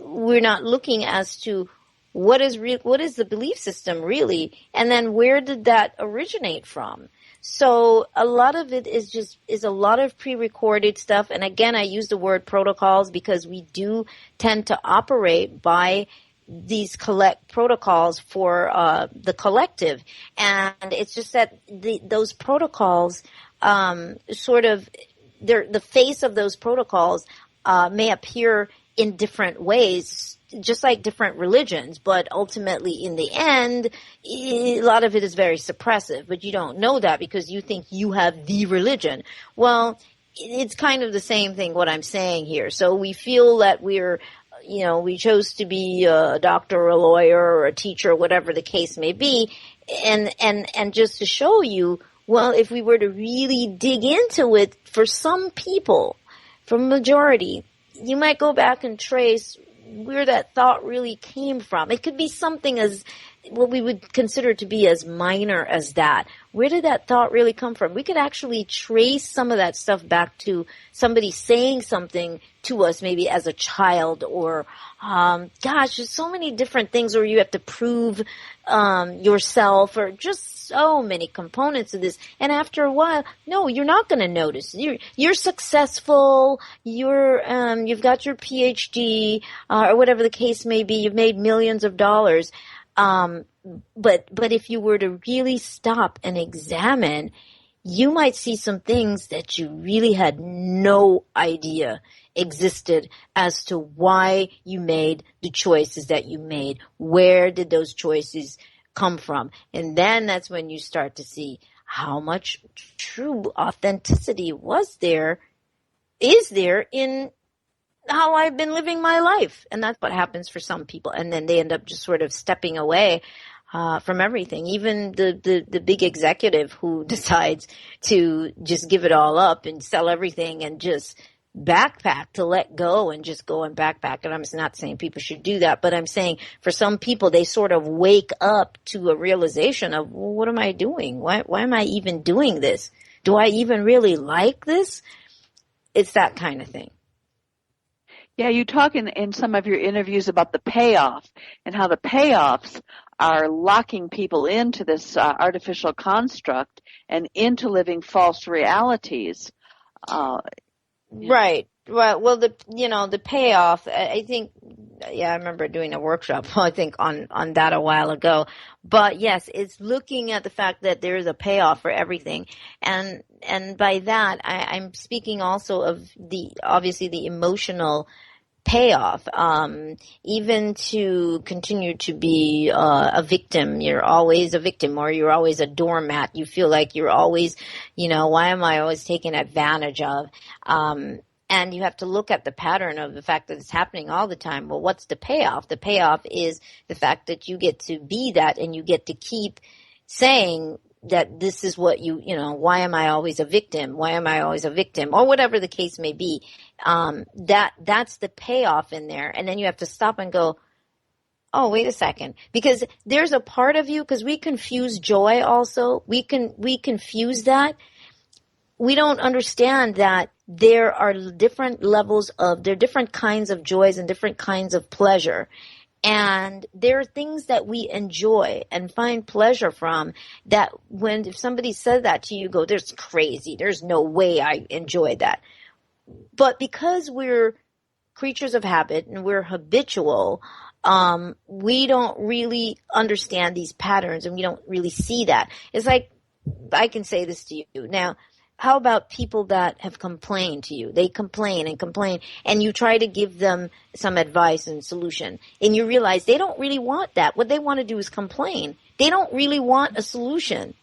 we're not looking as to what is the belief system really, and then where did that originate from? So a lot of it is a lot of pre-recorded stuff. And again, I use the word protocols because we do tend to operate by these protocols for the collective. And it's just that those protocols the face of those protocols may appear in different ways, just like different religions, but ultimately in the end, a lot of it is very suppressive, but you don't know that because you think you have the religion. Well, it's kind of the same thing what I'm saying here. So we feel that we chose to be a doctor or a lawyer or a teacher, whatever the case may be, and just to show you, well, if we were to really dig into it, for some people, for majority, you might go back and trace where that thought really came from. It could be something as what we would consider to be as minor as that. Where did that thought really come from? We could actually trace some of that stuff back to somebody saying something to us maybe as a child, or there's so many different things where you have to prove yourself, or just so many components of this. And after a while, no, you're not going to notice. You're successful. You've got your PhD, or whatever the case may be. You've made millions of dollars. But if you were to really stop and examine, you might see some things that you really had no idea existed as to why you made the choices that you made. Where did those choices come from? And then that's when you start to see how much true authenticity is there in how I've been living my life. And that's what happens for some people. And then they end up just sort of stepping away from everything. Even the big executive who decides to just give it all up and sell everything and just backpack, to let go and just go and backpack. And I'm not saying people should do that, but I'm saying for some people, they sort of wake up to a realization of, well, what am I doing? Why am I even doing this? Do I even really like this? It's that kind of thing. Yeah, you talk in some of your interviews about the payoff and how the payoffs are locking people into this artificial construct and into living false realities. Right. Right. Well, the payoff, I think, yeah, I remember doing a workshop, I think on that a while ago. But yes, it's looking at the fact that there is a payoff for everything. And by that, I'm speaking also of obviously the emotional payoff. Even to continue to be a victim, you're always a victim, or you're always a doormat. You feel like you're always, why am I always taken advantage of? And you have to look at the pattern of the fact that it's happening all the time. Well, what's the payoff? The payoff is the fact that you get to be that, and you get to keep saying that this is what why am I always a victim? Why am I always a victim? Or whatever the case may be. That's the payoff in there. And then you have to stop and go, oh, wait a second. Because there's a part of you, because we confuse joy also. We confuse that. We don't understand that there are different kinds of joys and different kinds of pleasure. And there are things that we enjoy and find pleasure from that if somebody says that to you, you go, "There's crazy. There's no way I enjoy that." But because we're creatures of habit and we're habitual, we don't really understand these patterns, and we don't really see that. It's like, I can say this to you now. How about people that have complained to you? They complain and complain, and you try to give them some advice and solution, and you realize they don't really want that. What they want to do is complain. They don't really want a solution.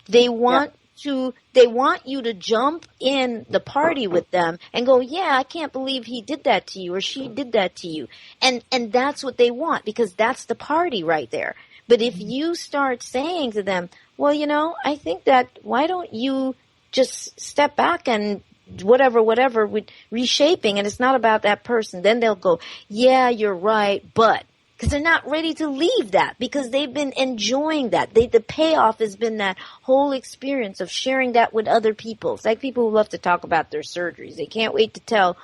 They want you to jump in the party with them and go, "Yeah, I can't believe he did that to you or she did that to you." And that's what they want, because that's the party right there. But if you start saying to them, "Well, I think that why don't you just step back and whatever, with reshaping, and it's not about that person," then they'll go, "Yeah, you're right," but because they're not ready to leave that, because they've been enjoying that. The payoff has been that whole experience of sharing that with other people. It's like people who love to talk about their surgeries. They can't wait to tell,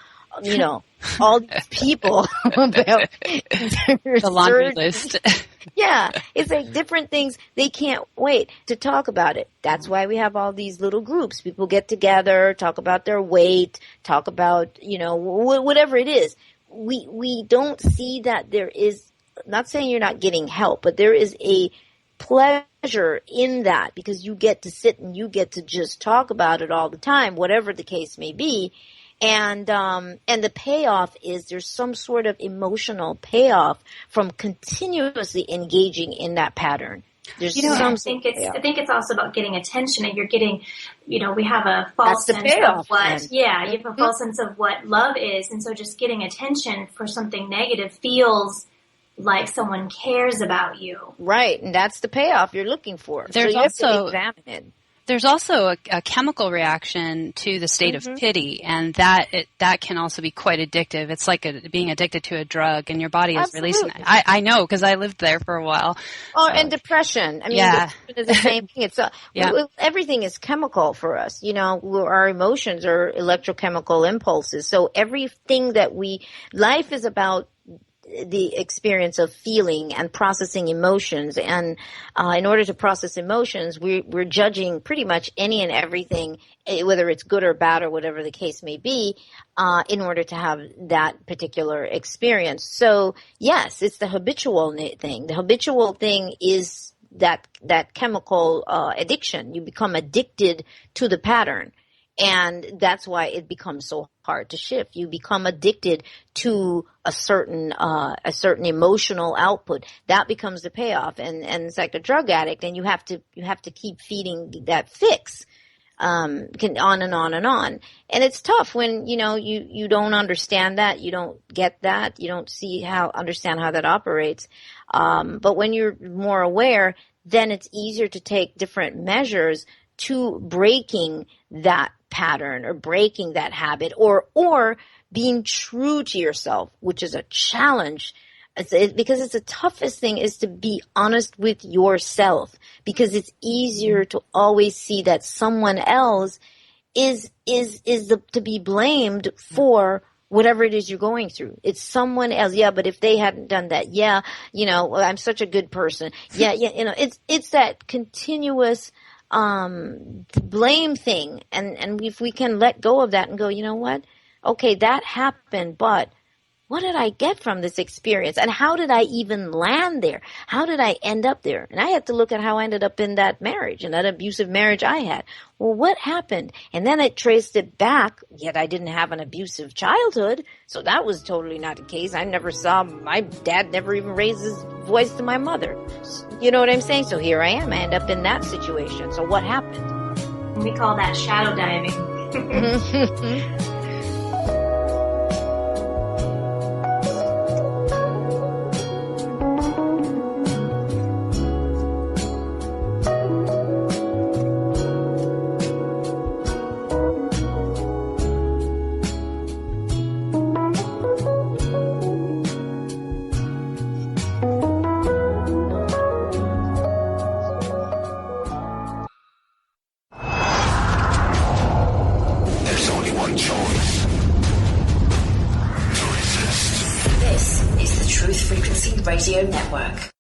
all these people about their the laundry list. Yeah, it's like different things. They can't wait to talk about it. That's why we have all these little groups. People get together, talk about their weight, talk about, whatever it is. We don't see that there is, not saying you're not getting help, but there is a pleasure in that, because you get to sit and you get to just talk about it all the time, whatever the case may be. And the payoff is there's some sort of emotional payoff from continuously engaging in that pattern. There's I think it's also about getting attention, and you're getting, we have a false sense of what, you have a false sense of what love is. And so just getting attention for something negative feels like someone cares about you. Right. And that's the payoff you're looking for. There's so you also, have to examine it. There's also a chemical reaction to the state of pity, and that can also be quite addictive. It's like being addicted to a drug, and your body is releasing it. I know, because I lived there for a while. Oh, so. And depression. I mean, depression is the same thing. It's everything is chemical for us. Our emotions are electrochemical impulses. So everything life is about the experience of feeling and processing emotions. And in order to process emotions, we're judging pretty much any and everything, whether it's good or bad or whatever the case may be, in order to have that particular experience. So yes, it's the habitual thing. The habitual thing is that chemical addiction. You become addicted to the pattern. And that's why it becomes so hard to shift. You become addicted to a certain emotional output. That becomes the payoff. And it's like a drug addict, and you have to keep feeding that fix. On and on and on. And it's tough when, you don't understand that, you don't get that, you don't understand how that operates. But when you're more aware, then it's easier to take different measures to breaking that pattern or breaking that habit or being true to yourself, which is a challenge. Because it's the toughest thing is to be honest with yourself, because it's easier to always see that someone else is to be blamed for whatever it is you're going through. It's someone else. Yeah, but if they hadn't done that, I'm such a good person. It's that continuous blame thing, and if we can let go of that and go, you know what? okay, that happened, but what did I get from this experience? And how did I even land there? How did I end up there? And I had to look at how I ended up in that marriage, in that abusive marriage I had. Well, what happened? And then I traced it back, yet I didn't have an abusive childhood, so that was totally not the case. I never saw, my dad never even raised his voice to my mother. You know what I'm saying? So here I am. I end up in that situation. So what happened? We call that shadow diving. Radio Network.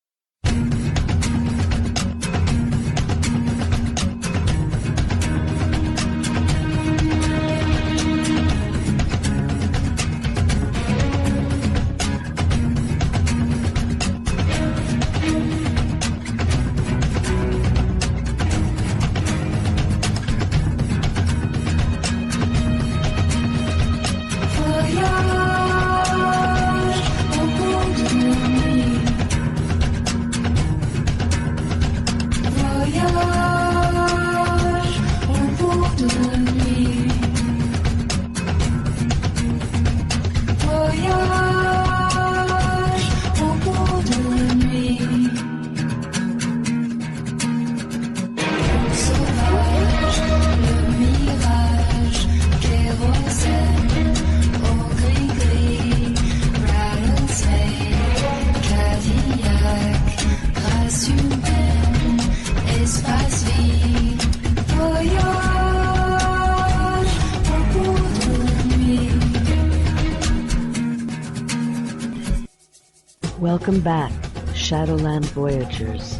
Welcome back, Shadowland Voyagers.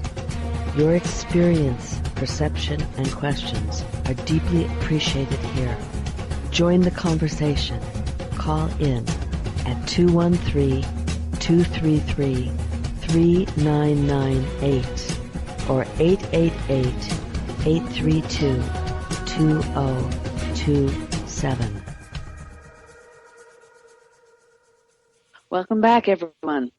Your experience, perception, and questions are deeply appreciated here. Join the conversation. Call in at 213-233-3998 or 888-832-2027. Welcome back, everyone.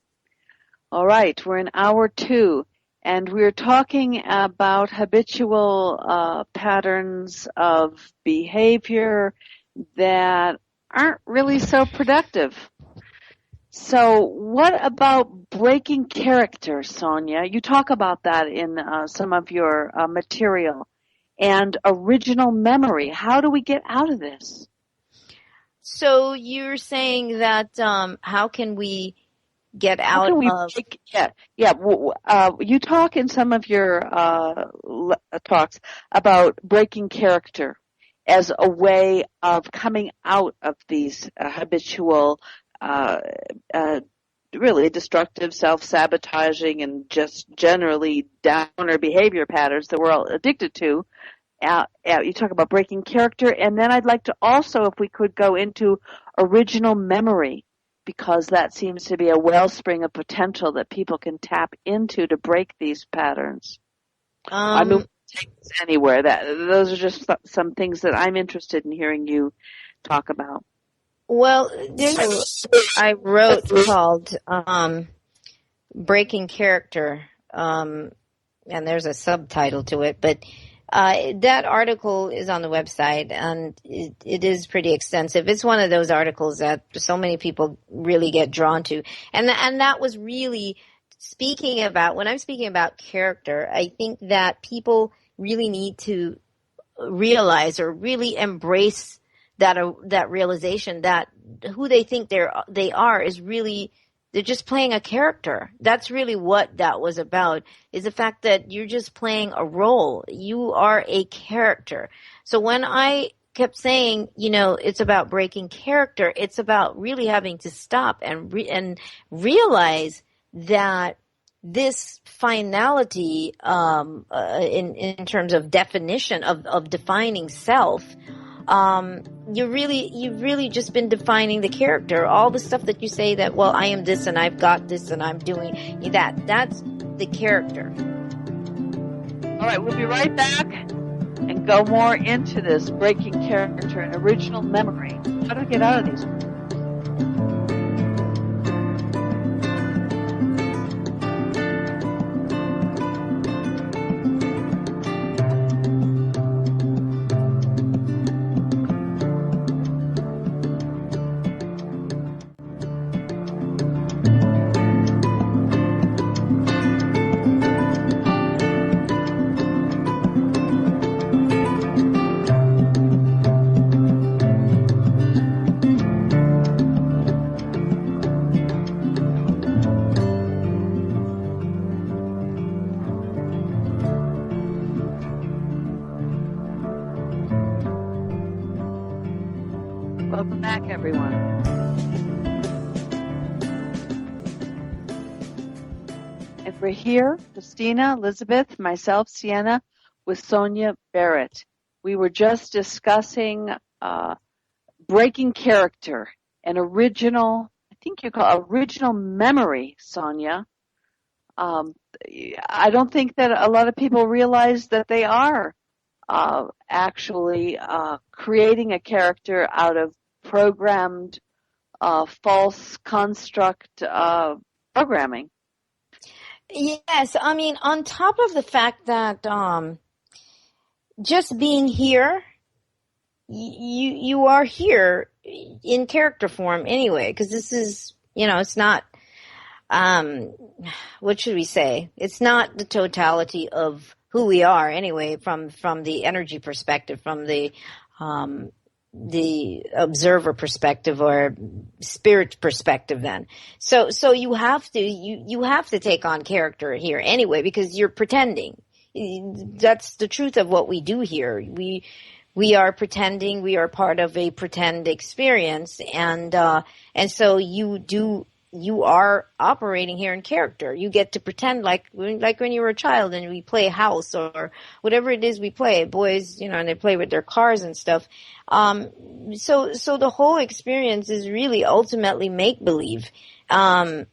All right, we're in hour 2, and we're talking about habitual patterns of behavior that aren't really so productive. So what about breaking character, Sonia? You talk about that in some of your material. And original memory. How do we get out of this? So you're saying that how can we get out of... You talk in some of your talks about breaking character as a way of coming out of these habitual, really destructive, self-sabotaging, and just generally downer behavior patterns that we're all addicted to. You talk about breaking character, and then I'd like to also, if we could, go into original memory, because that seems to be a wellspring of potential that people can tap into to break these patterns. I mean, take this anywhere. Those are just some things that I'm interested in hearing you talk about. Well, I wrote called Breaking Character, and there's a subtitle to it, but that article is on the website, and it is pretty extensive. It's one of those articles that so many people really get drawn to. And that was really speaking about, when I'm speaking about character, I think that people really need to realize or really embrace that realization that who they think they are is really, they're just playing a character. That's really what that was about, is the fact that you're just playing a role. You are a character. So when I kept saying, it's about breaking character, it's about really having to stop and realize that this finality in terms of definition of defining self you've really just been defining the character. All the stuff that you say that, well, I am this and I've got this and I'm doing that's the character. All right, we'll be right back and go more into this breaking character and original memory. How do we get out of these? Welcome back, everyone. And we're here, Christina, Elizabeth, myself, Sienna, with Sonia Barrett. We were just discussing breaking character, an original, I think you call original memory, Sonia. I don't think that a lot of people realize that they are actually creating a character out of programmed false construct programming. Yes, I mean, on top of the fact that just being here, you are here in character form anyway, because this is, it's not, what should we say? It's not the totality of who we are anyway, from the energy perspective, from the observer perspective or spirit perspective then. So you have to take on character here anyway, because you're pretending. That's the truth of what we do here. We are pretending, we are part of a pretend experience, and so you are operating here in character. You get to pretend like when you were a child and we play house or whatever it is we play. Boys, and they play with their cars and stuff. So the whole experience is really ultimately make-believe. And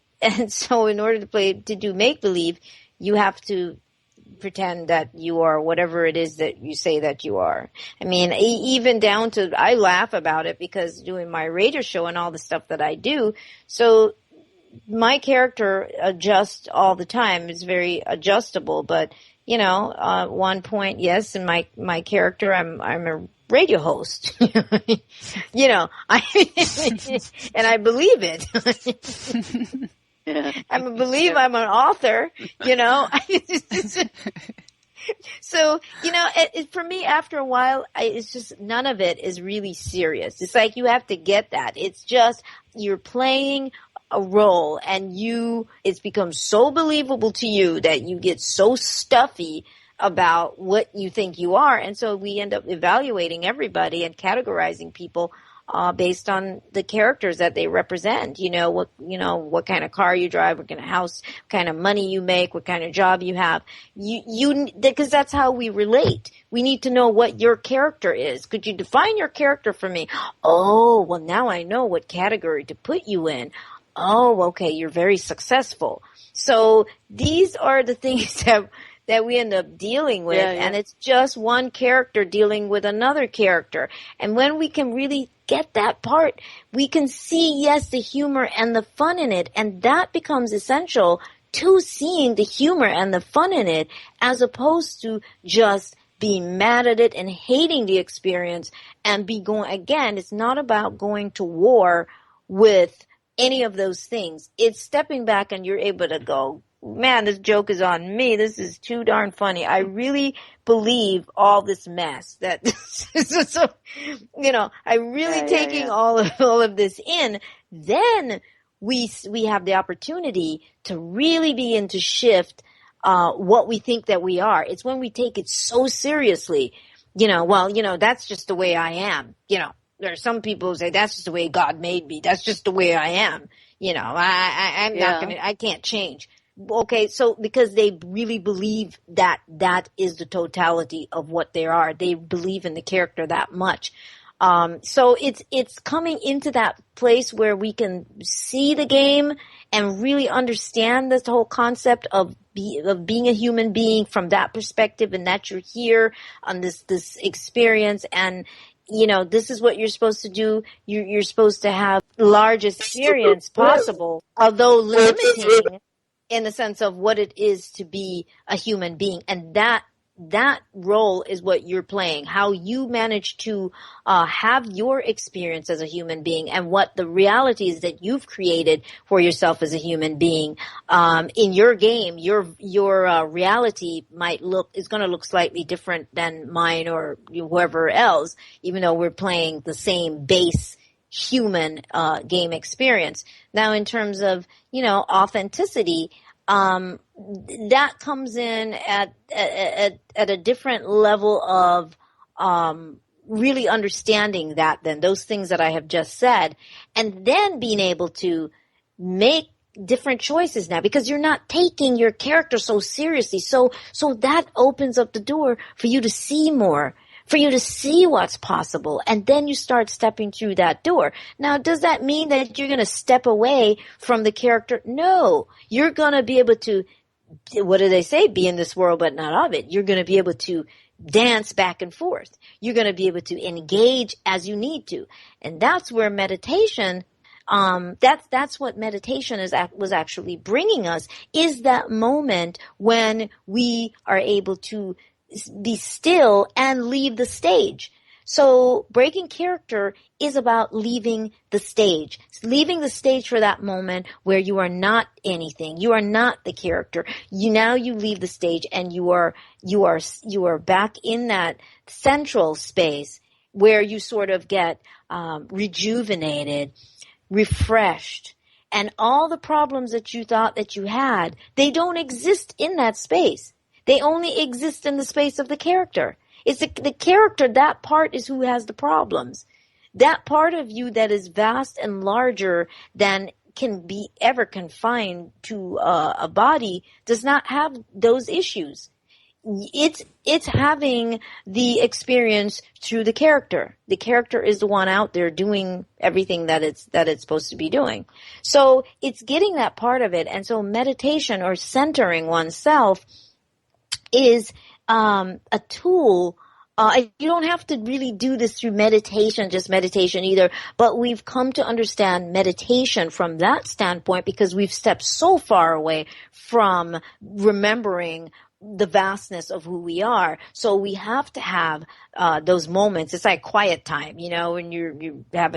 so in order to do make-believe, you have to pretend that you are whatever it is that you say that you are. I mean, even down to, I laugh about it because doing my radio show and all the stuff that I do, so my character adjusts all the time. It's very adjustable, but one point, yes, in my character, I'm a radio host. And I believe it. I'm an author. So, for me, after a while, it's just none of it is really serious. It's like you have to get that. It's just you're playing a role and it's become so believable to you that you get so stuffy about what you think you are. And so we end up evaluating everybody and categorizing people based on the characters that they represent. What kind of car you drive, what kind of house, what kind of money you make, what kind of job you have. Because that's how we relate. We need to know what your character is. Could you define your character for me? Oh, well, now I know what category to put you in. Oh, okay, you're very successful. So these are the things that we end up dealing with, and it's just one character dealing with another character. And when we can really get that part, we can see, yes, the humor and the fun in it, and that becomes essential to seeing the humor and the fun in it, as opposed to just being mad at it and hating the experience and it's not about going to war with any of those things. It's stepping back and you're able to go, man, this joke is on me. This is too darn funny. I really believe all this mess that so I'm really taking all of this in. Then we have the opportunity to really begin to shift what we think that we are. It's when we take it so seriously, that's just the way I am. There are some people who say that's just the way God made me. That's just the way I am. I'm not I can't change. Okay, so because they really believe that is the totality of what they are. They believe in the character that much. So it's coming into that place where we can see the game and really understand this whole concept of being a human being from that perspective, and that you're here on this experience, and this is what you're supposed to do. You're supposed to have the largest experience possible, although limiting in the sense of what it is to be a human being. And that role is what you're playing, how you manage to have your experience as a human being, and what the realities that you've created for yourself as a human being. In your game, your reality is going to look slightly different than mine or whoever else, even though we're playing the same base human game experience. Now, in terms of authenticity, that comes in at a different level of really understanding that, then those things that I have just said, and then being able to make different choices now, because you're not taking your character so seriously. So that opens up the door for you to see more, for you to see what's possible, and then you start stepping through that door. Now, does that mean that you're going to step away from the character? No. You're going to be able to, what do they say? Be in this world, but not of it. You're going to be able to dance back and forth. You're going to be able to engage as you need to. And that's where meditation, that's what meditation was actually bringing us, is that moment when we are able to be still and leave the stage. So breaking character is about leaving the stage. It's leaving the stage for that moment where you are not anything. You are not the character. You leave the stage, and you are back in that central space where you sort of get rejuvenated, refreshed, and all the problems that you thought that you had, they don't exist in that space. They only exist in the space of the character. It's the character, that part is who has the problems. That part of you that is vast and larger than can be ever confined to a body does not have those issues. It's having the experience through the character. The character is the one out there doing everything that it's supposed to be doing. So it's getting that part of it. And so meditation, or centering oneself, is a tool. You don't have to really do this through just meditation either, but we've come to understand meditation from that standpoint because we've stepped so far away from remembering the vastness of who we are. So we have to have those moments. It's like quiet time, when you have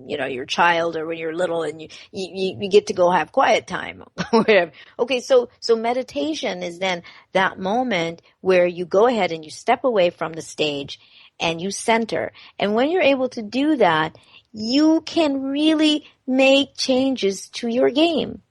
your child, or when you're little and you get to go have quiet time or whatever. Okay, so meditation is then that moment where you go ahead and you step away from the stage and you center. And when you're able to do that, you can really make changes to your game.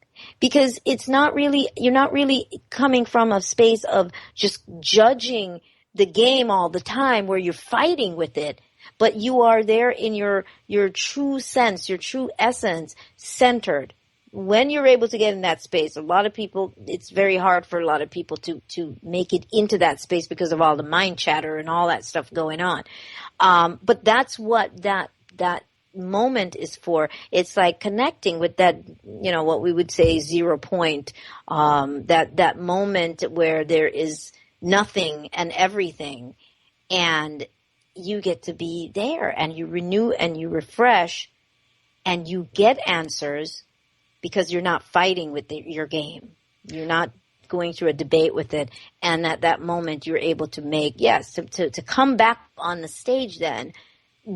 Because you're not really coming from a space of just judging the game all the time where you're fighting with it. But you are there in your true sense, your true essence, centered. When you're able to get in that space, a lot of people, it's very hard for a lot of people to make it into that space because of all the mind chatter and all that stuff going on. But that's what that moment is for. It's like connecting with that, what we would say 0 point, that moment where there is nothing and everything, and you get to be there, and you renew and you refresh, and you get answers because you're not fighting with your game. You're not going through a debate with it. And at that moment, you're able to make, to come back on the stage then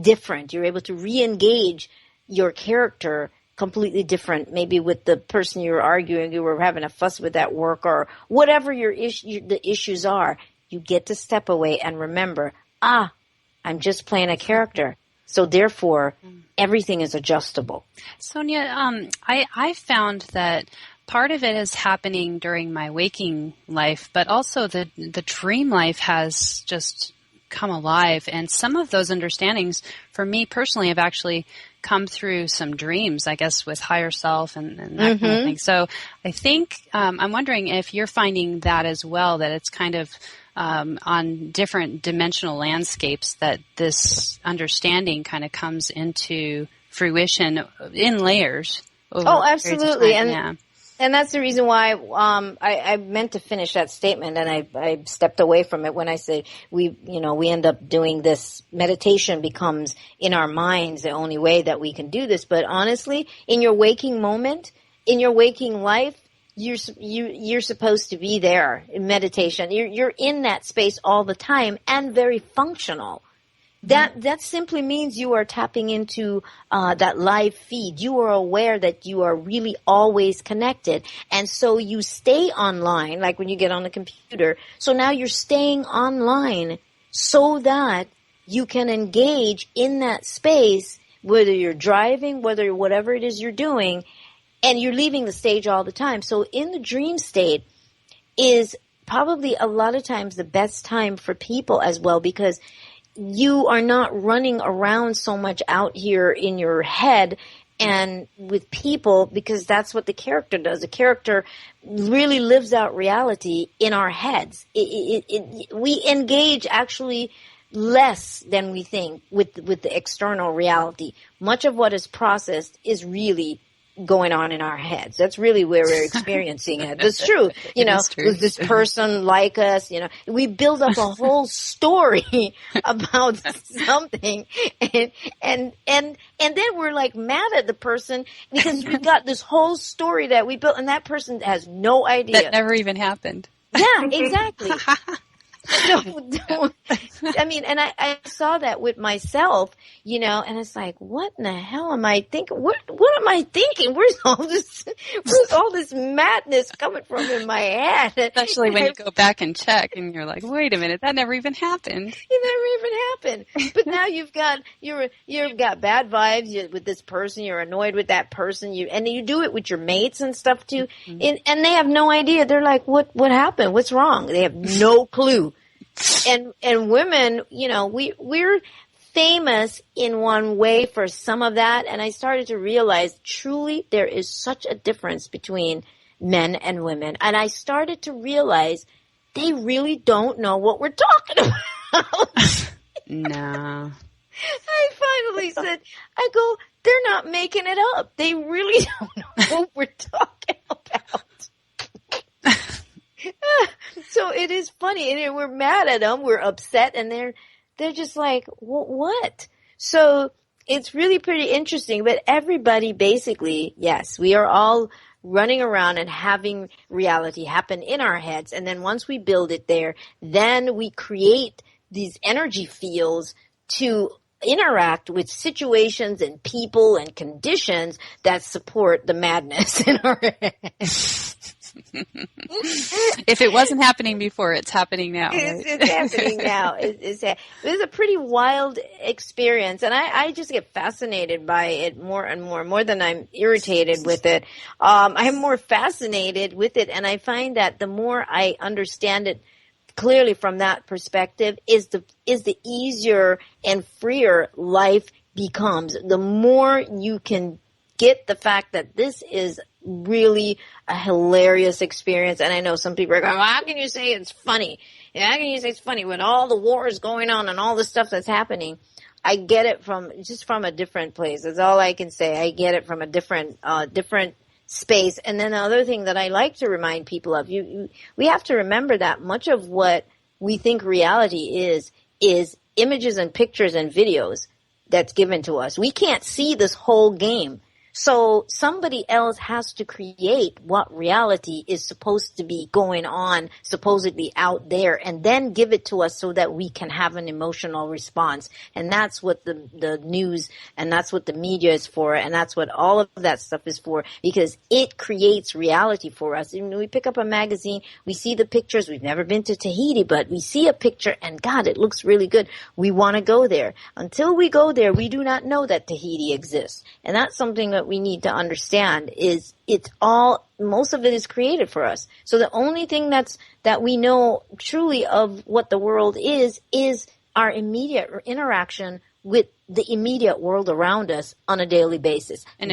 different. You're able to re-engage your character completely different, maybe with the person you were arguing, you were having a fuss with at work, or whatever the issues are. You get to step away and remember, I'm just playing a character. So therefore, everything is adjustable. Sonia, I found that part of it is happening during my waking life, but also the dream life has just come alive. And some of those understandings for me personally have actually come through some dreams, I guess, with higher self and that kind of thing. So I think I'm wondering if you're finding that as well, that it's kind of on different dimensional landscapes that this understanding kind of comes into fruition in layers. Oh, absolutely. And that's the reason why I meant to finish that statement, and I stepped away from it when I said we end up doing this. Meditation becomes in our minds the only way that we can do this. But honestly, in your waking moment, in your waking life, you're supposed to be there in meditation. You're in that space all the time and very functional. That simply means you are tapping into that live feed. You are aware that you are really always connected. And so you stay online, like when you get on the computer. So now you're staying online so that you can engage in that space, whether you're driving, whatever it is you're doing, and you're leaving the stage all the time. So in the dream state is probably a lot of times the best time for people as well, because you are not running around so much out here in your head and with people, because that's what the character does. The character really lives out reality in our heads. We engage actually less than we think with the external reality. Much of what is processed is really going on in our heads. That's really where we're experiencing it. That's true. Was this person like us? We build up a whole story about something, and then we're like mad at the person because we've got this whole story that we built, and that person has no idea. That never even happened. Yeah, exactly. And I saw that with myself, and it's like, what in the hell am I thinking? What am I thinking? Where's all this madness coming from in my head? Especially when you go back and check and you're like, wait a minute, that never even happened. It never even happened. But now you've got bad vibes with this person. You're annoyed with that person. And you do it with your mates and stuff too. And they have no idea. They're like, what happened? What's wrong? They have no clue. And women, we're famous in one way for some of that. And I started to realize truly there is such a difference between men and women. And I started to realize they really don't know what we're talking about. No. I finally said, they're not making it up. They really don't know what we're talking about. So it is funny, and we're mad at them, we're upset, and they're just like, what? So it's really pretty interesting, but everybody basically, yes, we are all running around and having reality happen in our heads, and then once we build it there, then we create these energy fields to interact with situations and people and conditions that support the madness in our heads. If it wasn't happening before, it's happening now. Right? It's happening now. It's a pretty wild experience, and I just get fascinated by it more and more than I'm irritated with it. I'm more fascinated with it, and I find that the more I understand it clearly from that perspective, is the easier and freer life becomes. The more you can get the fact that this is really a hilarious experience. And I know some people are going, well, how can you say it's funny? How can you say it's funny when all the wars going on and all the stuff that's happening? I get it from a different place. That's all I can say. I get it from a different space. And then the other thing that I like to remind people of, we have to remember that much of what we think reality is images and pictures and videos that's given to us. We can't see this whole game. So somebody else has to create what reality is supposed to be going on, supposedly out there, and then give it to us so that we can have an emotional response. And that's what the news and that's what the media is for, and that's what all of that stuff is for, because it creates reality for us. And when we pick up a magazine, we see the pictures. We've never been to Tahiti, but we see a picture and God, it looks really good. We want to go there. Until we go there, we do not know that Tahiti exists. And that's something that we need to understand is most of it is created for us. So the only thing that we know truly of what the world is our immediate interaction with the immediate world around us on a daily basis. And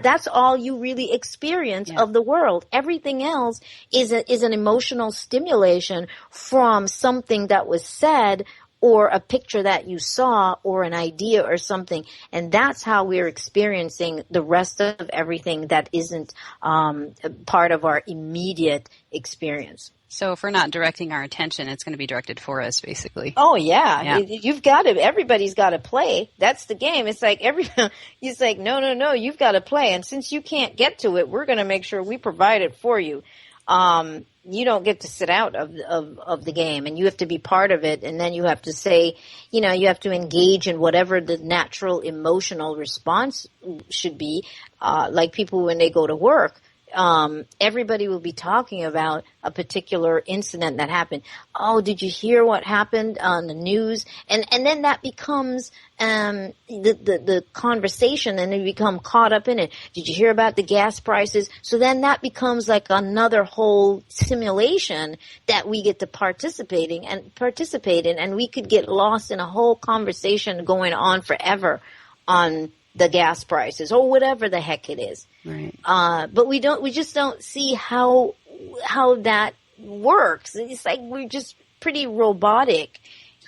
that's all you really experience of the world. Everything else is an emotional stimulation from something that was said, or a picture that you saw, or an idea or something. And that's how we're experiencing the rest of everything that isn't part of our immediate experience. So if we're not directing our attention, it's going to be directed for us, basically. Oh, yeah. You've got to, everybody's got to play. That's the game. It's like no, you've got to play. And since you can't get to it, we're going to make sure we provide it for you. You don't get to sit out of the game, and you have to be part of it. And then you have to say, you have to engage in whatever the natural emotional response should be. Like people when they go to work, everybody will be talking about a particular incident that happened. Oh, did you hear what happened on the news? And then that becomes the conversation, and you become caught up in it. Did you hear about the gas prices? So then that becomes like another whole simulation that we get to participate in, and we could get lost in a whole conversation going on forever on the gas prices or whatever the heck it is. Right. But we just don't see how that works. It's like we're just pretty robotic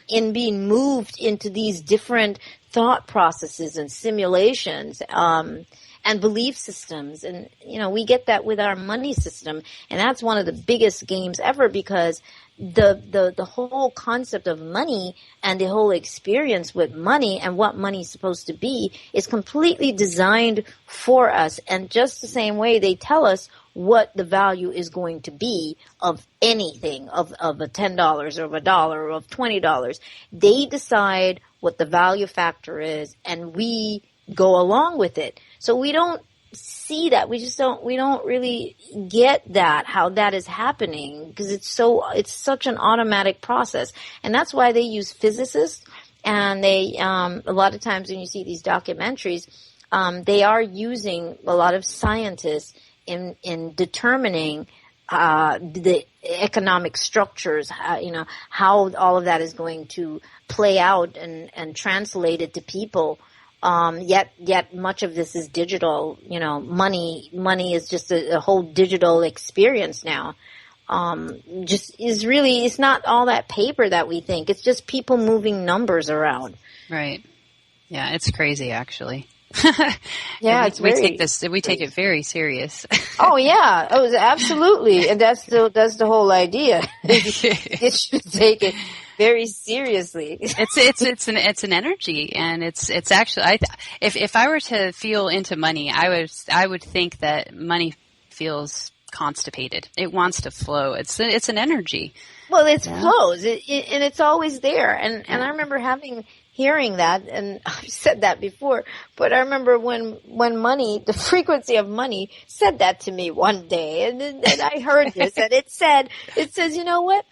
in being moved into these different thought processes and simulations, and belief systems. And, we get that with our money system. And that's one of the biggest games ever, because the whole concept of money and the whole experience with money and what money is supposed to be is completely designed for us. And just the same way they tell us what the value is going to be of anything, of a $10 or of $1 or of $20. They decide what the value factor is, and we go along with it. So we don't see that. We don't really get that, how that is happening, because it's such an automatic process. And that's why they use physicists, and they, a lot of times when you see these documentaries, they are using a lot of scientists in determining the economic structures, how all of that is going to play out and translate it to people. Yet much of this is digital. Money is just a whole digital experience now. It's not all that paper that we think. It's just people moving numbers around. Right. Yeah, it's crazy, actually. Yeah, we take it very serious. Oh yeah, absolutely, and that's the whole idea. It should take it very seriously. It's an energy, and it's actually, if I were to feel into money, I would think that money feels constipated. It wants to flow. It's an energy. Well, it flows, and it's always there. And I remember hearing that, and I've said that before, but I remember when money, the frequency of money, said that to me one day, and I heard this, and it says, you know what?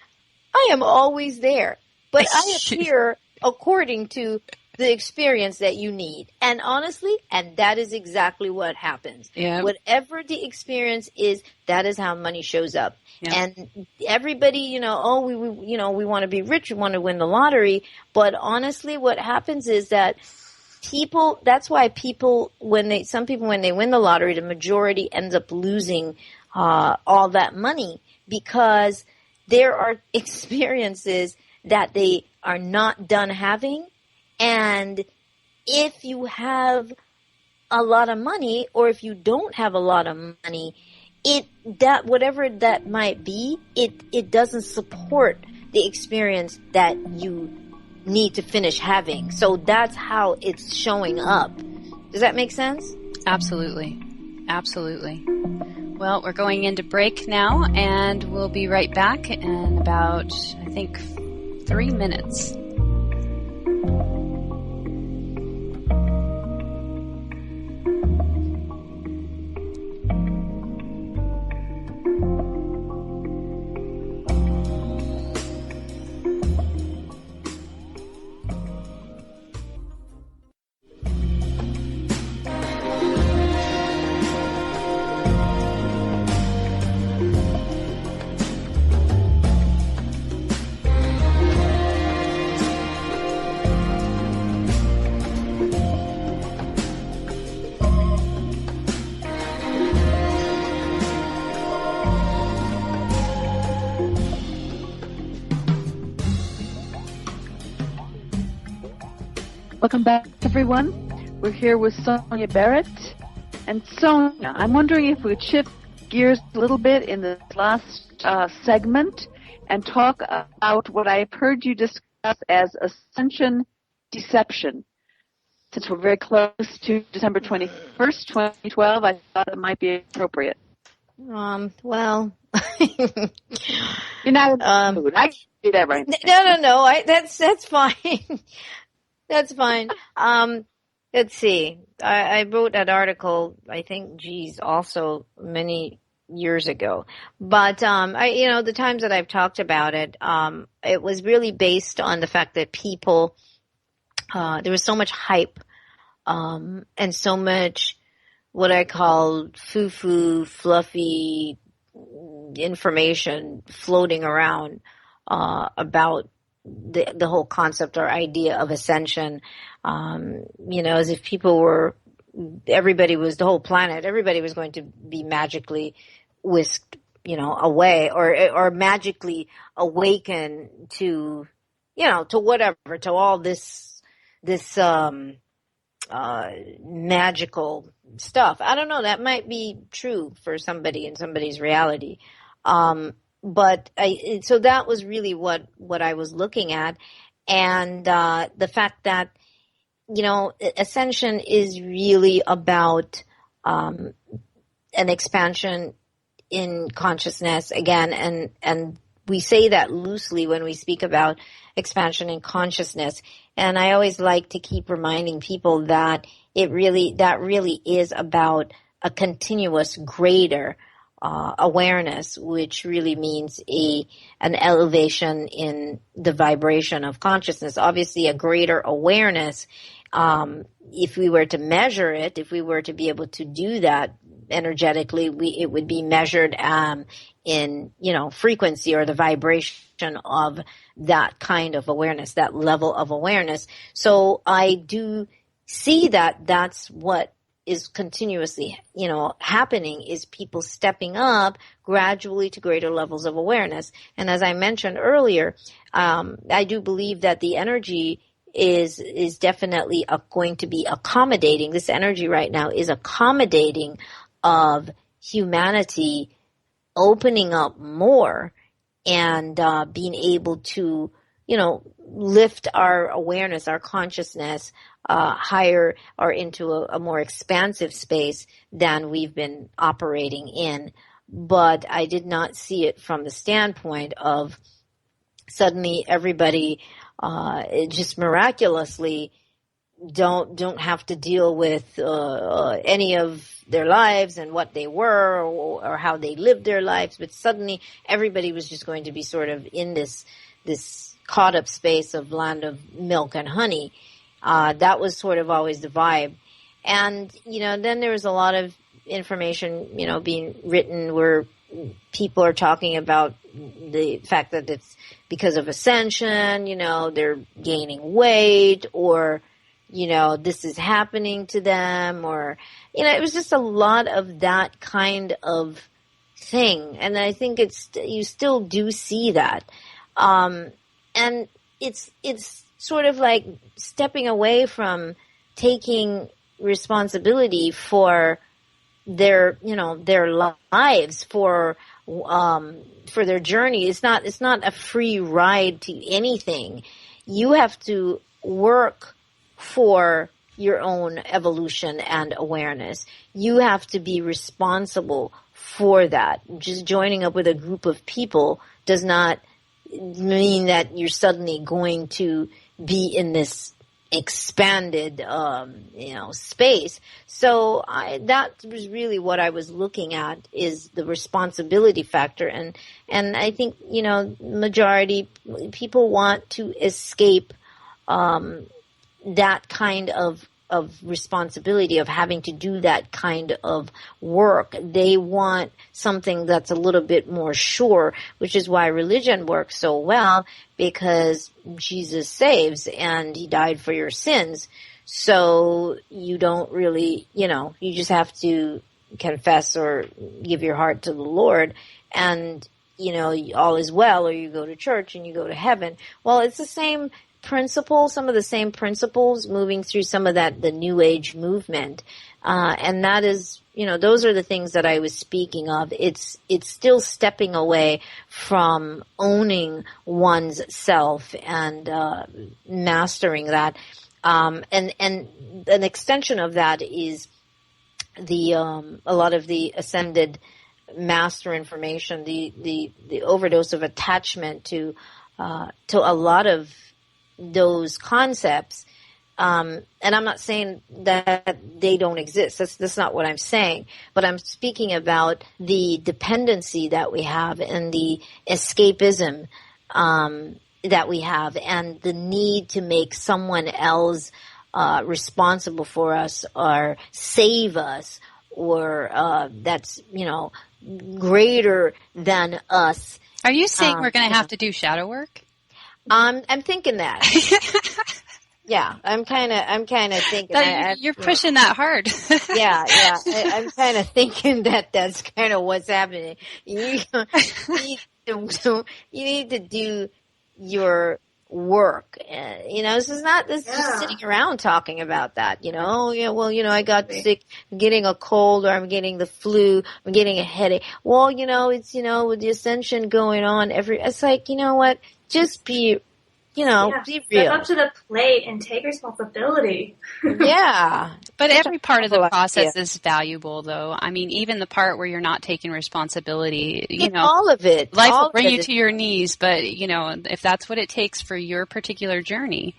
I am always there, but I appear according to the experience that you need. And honestly, and that is exactly what happens. Yeah. Whatever the experience is, that is how money shows up. Yeah. And everybody, we want to be rich, we want to win the lottery. But honestly, what happens is that that's why some people, when they win the lottery, the majority ends up losing all that money, because there are experiences that they are not done having. And if you have a lot of money, or if you don't have a lot of money, whatever that might be, it doesn't support the experience that you need to finish having. So that's how it's showing up. Does that make sense? Absolutely. Absolutely. Well, we're going into break now, and we'll be right back in about, I think, 3 minutes. Welcome back, everyone. We're here with Sonia Barrett. And Sonia, I'm wondering if we would shift gears a little bit in this last segment and talk about what I've heard you discuss as ascension deception. Since we're very close to December 21st, 2012, I thought it might be appropriate. Well, you're not in the mood. I can do that right now. No. That's fine. That's fine. Let's see. I wrote that article, I think, also many years ago. But, the times that I've talked about it, it was really based on the fact that people, there was so much hype, and so much what I call foo-foo, fluffy information floating around, about the whole concept or idea of ascension, as if everybody was the whole planet, everybody was going to be magically whisked, away or magically awaken to, to whatever, to all this magical stuff. I don't know. That might be true for somebody in somebody's reality. But so that was really what I was looking at. And, the fact that, ascension is really about, an expansion in consciousness again. And we say that loosely when we speak about expansion in consciousness. And I always like to keep reminding people that that really is about a continuous greater awareness, which really means an elevation in the vibration of consciousness. Obviously, a greater awareness, if we were to measure it, if we were to be able to do that energetically, it would be measured in frequency or the vibration of that kind of awareness, that level of awareness. So I do see that that's what is continuously, happening, is people stepping up gradually to greater levels of awareness. And as I mentioned earlier, I do believe that the energy is definitely going to be accommodating. This energy right now is accommodating of humanity opening up more and being able to, lift our awareness, our consciousness higher or into a more expansive space than we've been operating in. But I did not see it from the standpoint of suddenly everybody just miraculously don't have to deal with any of their lives and what they were or how they lived their lives, but suddenly everybody was just going to be sort of in this caught up space of land of milk and honey. That was sort of always the vibe. And, then there was a lot of information, being written where people are talking about the fact that it's because of ascension, they're gaining weight or, this is happening to them or, it was just a lot of that kind of thing. And I think you still do see that. And it's sort of like stepping away from taking responsibility for their lives, for their journey. It's not a free ride to anything. You have to work for your own evolution and awareness. You have to be responsible for that. Just joining up with a group of people does not mean that you're suddenly going to be in this expanded, space. So that was really what I was looking at, is the responsibility factor. And I think, majority people want to escape, that kind of responsibility of having to do that kind of work. They want something that's a little bit more sure, which is why religion works so well, because Jesus saves and he died for your sins. So you don't really, you just have to confess or give your heart to the Lord and, all is well, or you go to church and you go to heaven. Well, it's the same principles, some of the same principles moving through some of that, the New Age movement. And that is, those are the things that I was speaking of. It's still stepping away from owning one's self and mastering that. And an extension of that is a lot of the ascended master information, the overdose of attachment to a lot of those concepts. And I'm not saying that they don't exist. That's not what I'm saying. But I'm speaking about the dependency that we have and the escapism that we have, and the need to make someone else responsible for us or save us, or that's greater than us. Are you saying we're going to have to do shadow work? I'm thinking that. Yeah, I'm kind of thinking you're pushing that hard. Yeah. I'm kind of thinking that that's kind of what's happening. You need to do your work. This is just sitting around talking about that. I got sick, I'm getting a cold, or I'm getting the flu, I'm getting a headache. Well, it's with the ascension going on, it's like, what? Just be. Be real. Step up to the plate and take responsibility. Yeah. But every part of the process is valuable, though. I mean, even the part where you're not taking responsibility, all of it. Life will bring you to your knees, but, if that's what it takes for your particular journey,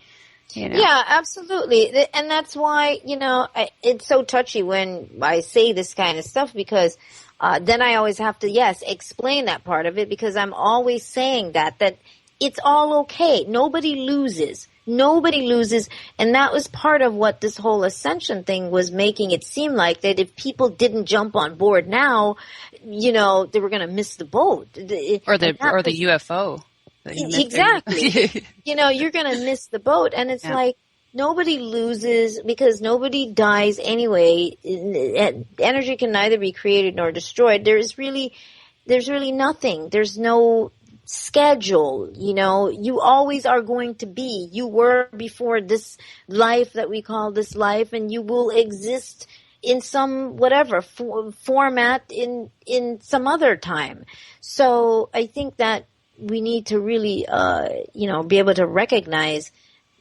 Yeah, absolutely. And that's why, it's so touchy when I say this kind of stuff, because then I always have to, explain that part of it, because I'm always saying that it's all okay. Nobody loses. And that was part of what this whole ascension thing was making it seem like, that if people didn't jump on board now, they were going to miss the boat. Or the UFO. Exactly. You're going to miss the boat. And it's like, nobody loses, because nobody dies anyway. Energy can neither be created nor destroyed. There's really nothing. There's no schedule. You always are going to be. You were before this life that we call this life, and you will exist in some whatever format in some other time. So I think that we need to really be able to recognize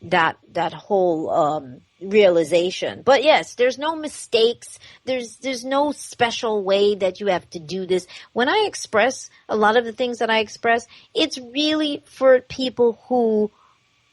that whole realization. But yes, there's no mistakes. There's no special way that you have to do this. When I express a lot of the things that I express, it's really for people who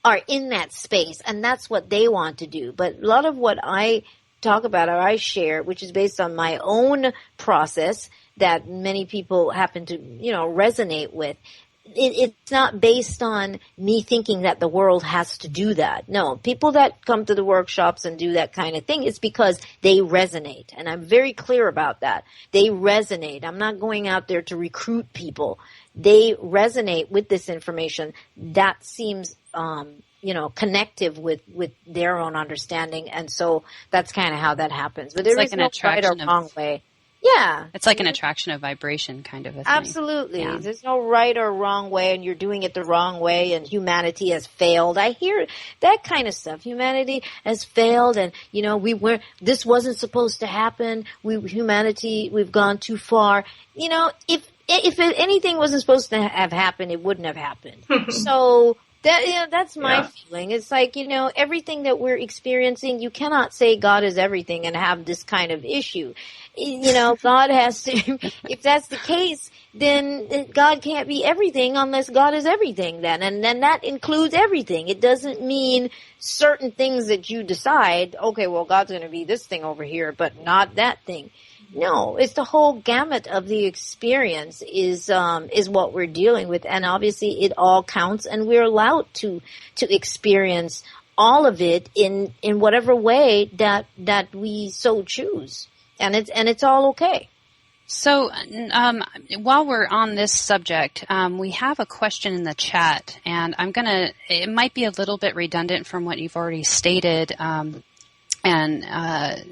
are in that space, and that's what they want to do. But a lot of what I talk about, or I share, which is based on my own process that many people happen to, resonate with, it's not based on me thinking that the world has to do that. No, people that come to the workshops and do that kind of thing, it's because they resonate. And I'm very clear about that. They resonate. I'm not going out there to recruit people. They resonate with this information. That seems, connective with their own understanding. And so that's kind of how that happens. But there is no right or wrong way. Yeah. It's like an attraction of vibration kind of a thing. Absolutely. Yeah. There's no right or wrong way, and you're doing it the wrong way, and humanity has failed. I hear that kind of stuff. Humanity has failed, and, this wasn't supposed to happen. We've gone too far. If anything wasn't supposed to have happened, it wouldn't have happened. So that's my feeling. It's like, everything that we're experiencing, you cannot say God is everything and have this kind of issue. God has to, if that's the case, then God can't be everything unless God is everything then. And then that includes everything. It doesn't mean certain things that you decide, okay, well, God's going to be this thing over here, but not that thing. No, it's the whole gamut of the experience is what we're dealing with. And obviously it all counts, and we're allowed to experience all of it in whatever way that we so choose. And it's all okay. So, while we're on this subject, we have a question in the chat, and it might be a little bit redundant from what you've already stated, and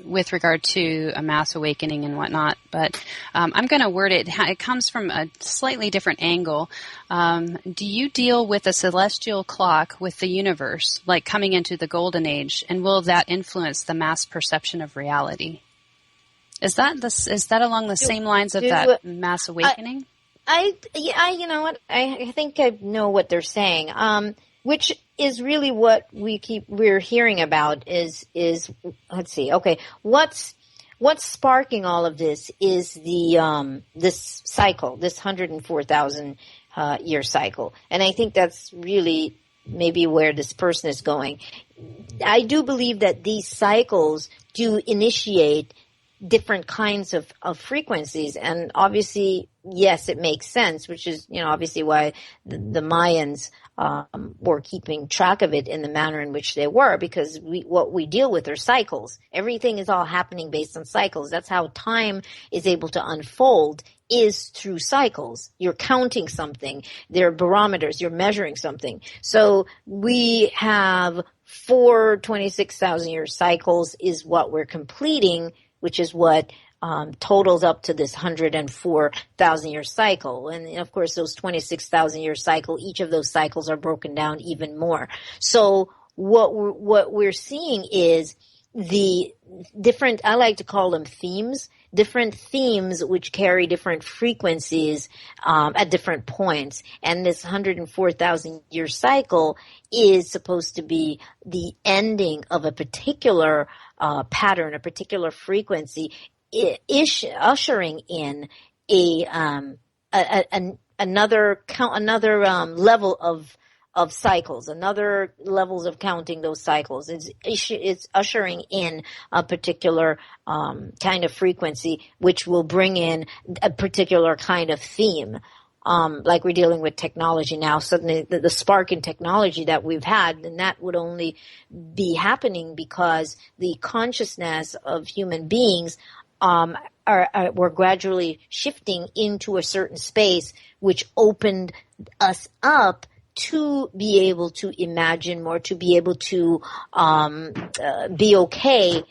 with regard to a mass awakening and whatnot. But I'm going to word it. It comes from a slightly different angle. Do you deal with a celestial clock with the universe, like coming into the golden age, and will that influence the mass perception of reality? Is that along the same lines of that mass awakening? You know what? I think I know what they're saying. Which is really what we're hearing about is let's see. Okay. What's sparking all of this is this cycle, this 104,000 year cycle. And I think that's really maybe where this person is going. I do believe that these cycles do initiate different kinds of frequencies. And obviously, yes, it makes sense, which is, obviously why the Mayans were keeping track of it in the manner in which they were, because what we deal with are cycles. Everything is all happening based on cycles. That's how time is able to unfold, is through cycles. You're counting something. There are barometers. You're measuring something. So we have 4 26,000 year cycles is what we're completing, which is what totals up to this 104,000 year cycle. And of course, those 26,000 year cycle, each of those cycles are broken down even more. So what we're seeing is the different, I like to call them themes, different themes which carry different frequencies at different points. And this 104,000 year cycle is supposed to be the ending of a particular pattern, a particular frequency, ushering in another level of cycles, another levels of counting those cycles. It's ushering in a particular kind of frequency, which will bring in a particular kind of theme. Like we're dealing with technology now, suddenly the spark in technology that we've had, and that would only be happening because the consciousness of human beings we're gradually shifting into a certain space, which opened us up to be able to imagine more, to be able to be okay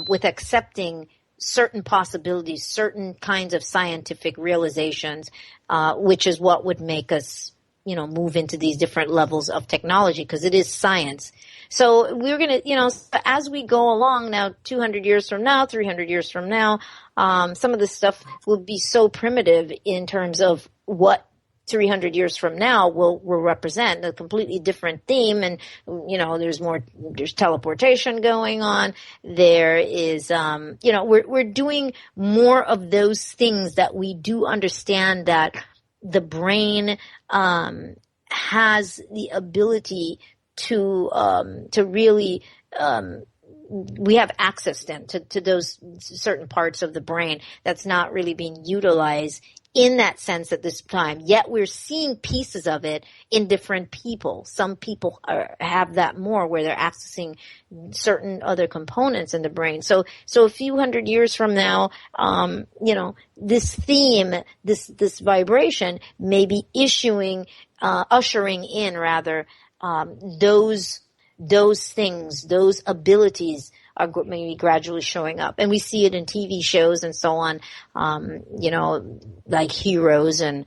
with accepting certain possibilities, certain kinds of scientific realizations, which is what would make us, move into these different levels of technology, because it is science. So we're going to, as we go along now, 200 years from now, 300 years from now, some of this stuff will be so primitive in terms of what 300 years from now will represent a completely different theme. And, there's teleportation going on. There is, we're doing more of those things that we do understand that the brain, has the ability to really, we have access then to those certain parts of the brain that's not really being utilized in that sense at this time. Yet we're seeing pieces of it in different people. Some people have that more, where they're accessing certain other components in the brain. So a few hundred years from now, this theme, this vibration may be ushering in rather, those things, those abilities are maybe gradually showing up. And we see it in TV shows and so on, like Heroes and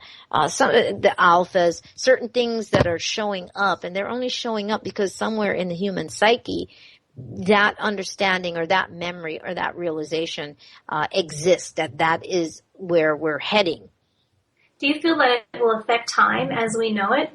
some the alphas, certain things that are showing up, and they're only showing up because somewhere in the human psyche, that understanding or that memory or that realization exists, that is where we're heading. Do you feel that it will affect time as we know it?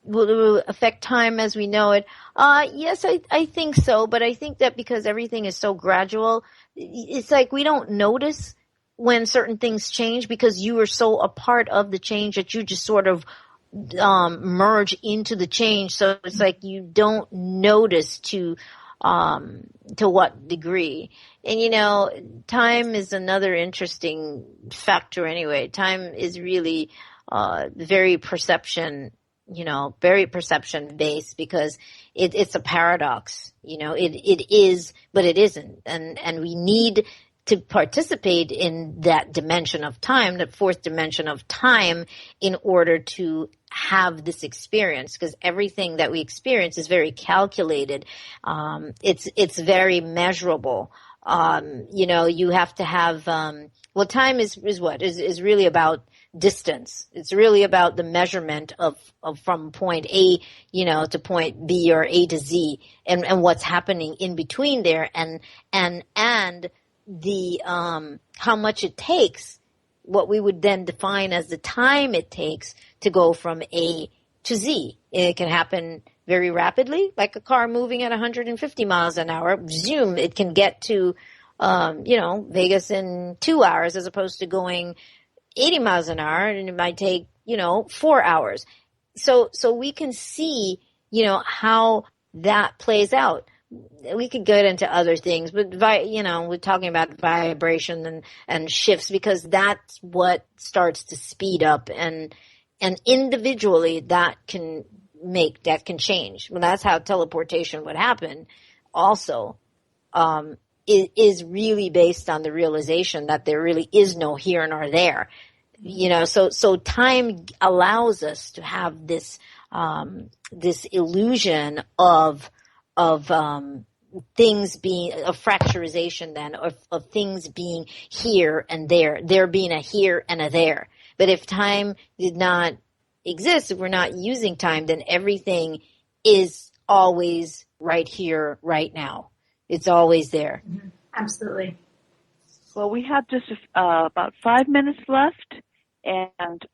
Will it affect time as we know it? Yes, I think so. But I think that because everything is so gradual, it's like we don't notice when certain things change because you are so a part of the change that you just sort of merge into the change. So it's like you don't notice to what degree. And time is another interesting factor anyway. Time is really very perception based, because it's a paradox. It is, but it isn't. And we need to participate in that dimension of time, that fourth dimension of time, in order to have this experience, because everything that we experience is very calculated. It's very measurable. You have to have, time is really about distance. It's really about the measurement of from point A, to point B, or A to Z, and what's happening in between there, and the how much it takes, what we would then define as the time it takes to go from A to Z. It can happen very rapidly, like a car moving at 150 miles an hour. Zoom, it can get to, Vegas in 2 hours, as opposed to going 80 miles an hour, and it might take, 4 hours. So we can see, how that plays out. We could get into other things, but we're talking about vibration and shifts, because that's what starts to speed up, and individually that can change. Well, that's how teleportation would happen. Also, is really based on the realization that there really is no here nor there. So time allows us to have this illusion of things being a fracturization, then of things being here and there being a here and a there. But if time did not exist, if we're not using time, then everything is always right here, right now. It's always there. Mm-hmm. Absolutely. Well, we have just about 5 minutes left, and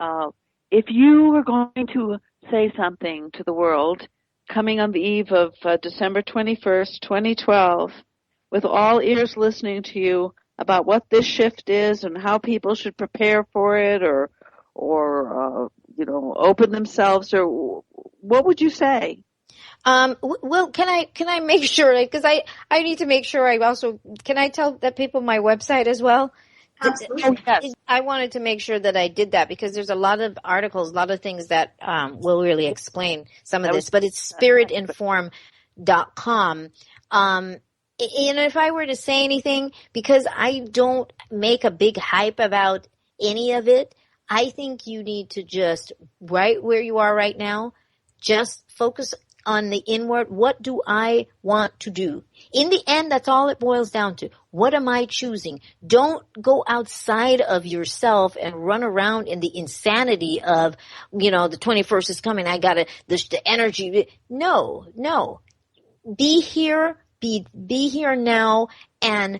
if you were going to say something to the world coming on the eve of December 21st, 2012, with all ears listening to you about what this shift is and how people should prepare for it, or open themselves, or what would you say? Well, can I make sure, because I need to make sure can I tell the people my website as well? Absolutely. Yes. I wanted to make sure that I did that, because there's a lot of articles, a lot of things that will really explain some of this, but it's spiritinform.com. And if I were to say anything, because I don't make a big hype about any of it, I think you need to just, right where you are right now, just focus on the inward. What do I want to do? In the end, that's all it boils down to. What am I choosing? Don't go outside of yourself and run around in the insanity of, the 21st is coming. I gotta, the energy. No. Be here now, and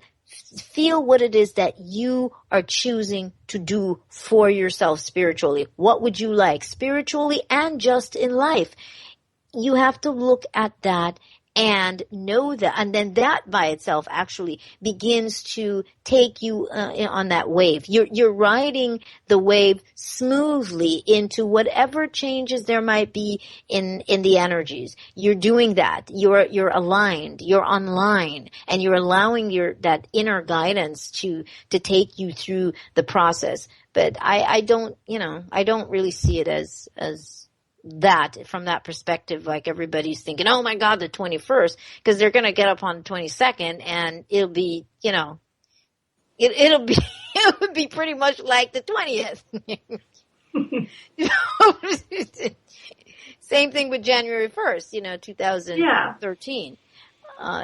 feel what it is that you are choosing to do for yourself spiritually. What would you like spiritually and just in life? You have to look at that and know that, and then that by itself actually begins to take you on that wave. You're riding the wave smoothly into whatever changes there might be in the energies. You're doing that. You're aligned. You're online, and you're allowing that inner guidance to take you through the process. But I don't really see it as that from that perspective, like everybody's thinking, oh my God, the 21st, because they're going to get up on the 22nd, and it'll be, it'll be, it would be pretty much like the 20th. Same thing with January 1st, 2013.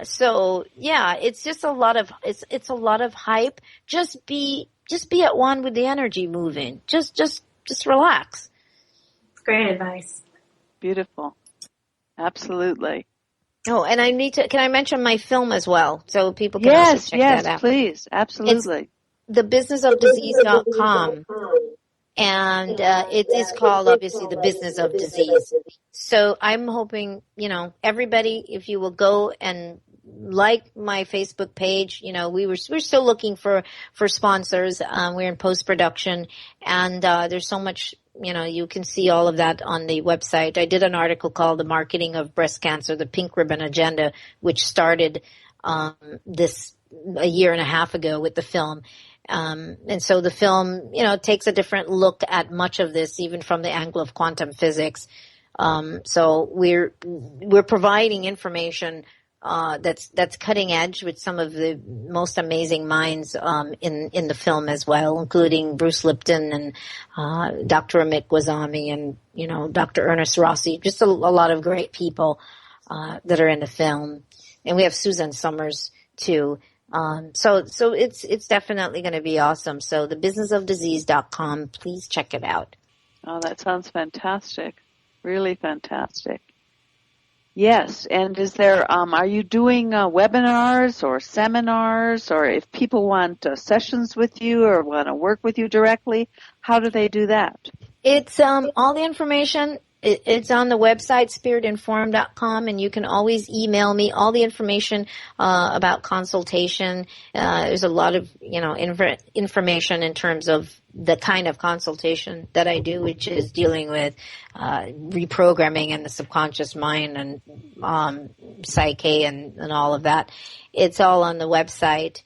So yeah, it's just a lot of, it's a lot of hype. Just be at one with the energy moving. Just relax. Great advice. Beautiful. Absolutely. Oh, and can I mention my film as well, so people can also check that out? Yes, please. Absolutely. It's thebusinessofdisease.com, and it is called, obviously, The Business of Disease. So I'm hoping, everybody, if you will go and like my Facebook page, we're still looking for sponsors. We're in post-production, and there's so much, you can see all of that on the website. I did an article called The Marketing of Breast Cancer, the Pink Ribbon Agenda, which started this a year and a half ago with the film. And so the film, takes a different look at much of this, even from the angle of quantum physics. So we're providing information that's cutting edge with some of the most amazing minds in the film as well, including Bruce Lipton and Dr. Amit Gwazami and Dr. Ernest Rossi, just a lot of great people that are in the film, and we have Susan Summers too. So it's definitely going to be awesome. So thebusinessofdisease.com, please check it out. Oh, that sounds fantastic. Really fantastic. Yes, and is there, are you doing webinars or seminars, or if people want sessions with you or want to work with you directly, how do they do that? It's all the information. It's on the website, spiritinformed.com, and you can always email me all the information about consultation. There's a lot of information in terms of the kind of consultation that I do, which is dealing with reprogramming in the subconscious mind and psyche and all of that. It's all on the website.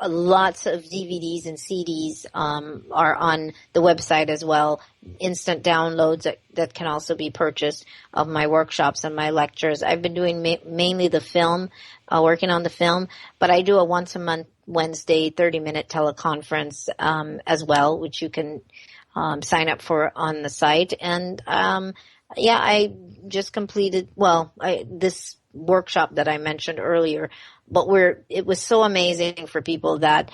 Lots of DVDs and CDs are on the website as well. Instant downloads that can also be purchased of my workshops and my lectures. I've been doing mainly the film, working on the film, but I do a once a month Wednesday 30-minute teleconference as well, which you can sign up for on the site. And I just completed this workshop that I mentioned earlier. But it was so amazing for people that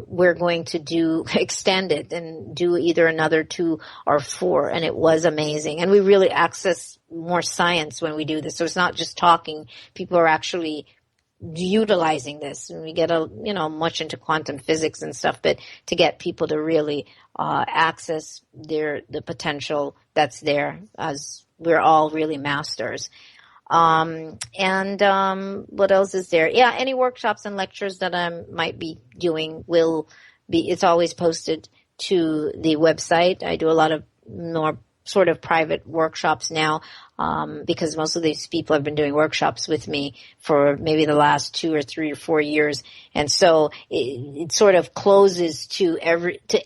we're going to extend it and do either another 2 or 4, and it was amazing. And we really access more science when we do this. So it's not just talking. People are actually utilizing this, and we get much into quantum physics and stuff, but to get people to really access the potential that's there, as we're all really masters. What else is there? Yeah, any workshops and lectures that I might be doing it's always posted to the website. I do a lot of more sort of private workshops now, because most of these people have been doing workshops with me for maybe the last 2 or 3 or 4 years. And so it sort of closes to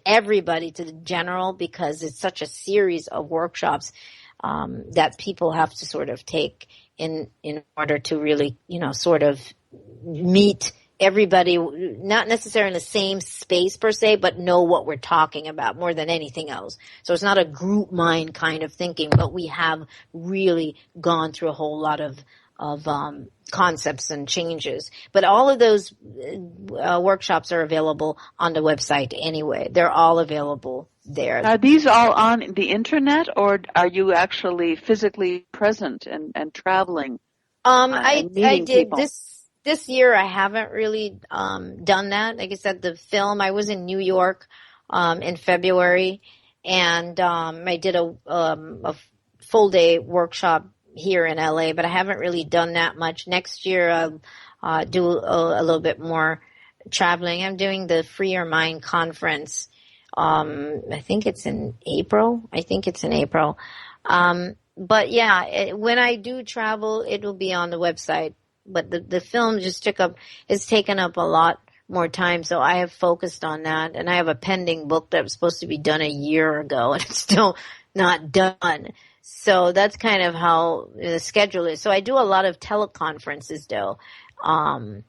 everybody, to the general, because it's such a series of workshops, that people have to sort of take in order to really, sort of meet everybody, not necessarily in the same space per se, but know what we're talking about more than anything else. So it's not a group mind kind of thinking, but we have really gone through a whole lot of concepts and changes. But all of those workshops are available on the website anyway. They're all available there. Are these all on the internet, or are you actually physically present and traveling? I did people? This year. I haven't really done that. Like I said, the film, I was in New York in February, and I did a full day workshop here in LA, but I haven't really done that much. Next year I'll do a little bit more traveling. I'm doing the Free Your Mind conference. I think it's in April. But yeah, when I do travel, it will be on the website. But the film just has taken up a lot more time, so I have focused on that. And I have a pending book that was supposed to be done a year ago, and it's still not done. So that's kind of how the schedule is. So I do a lot of teleconferences, though, and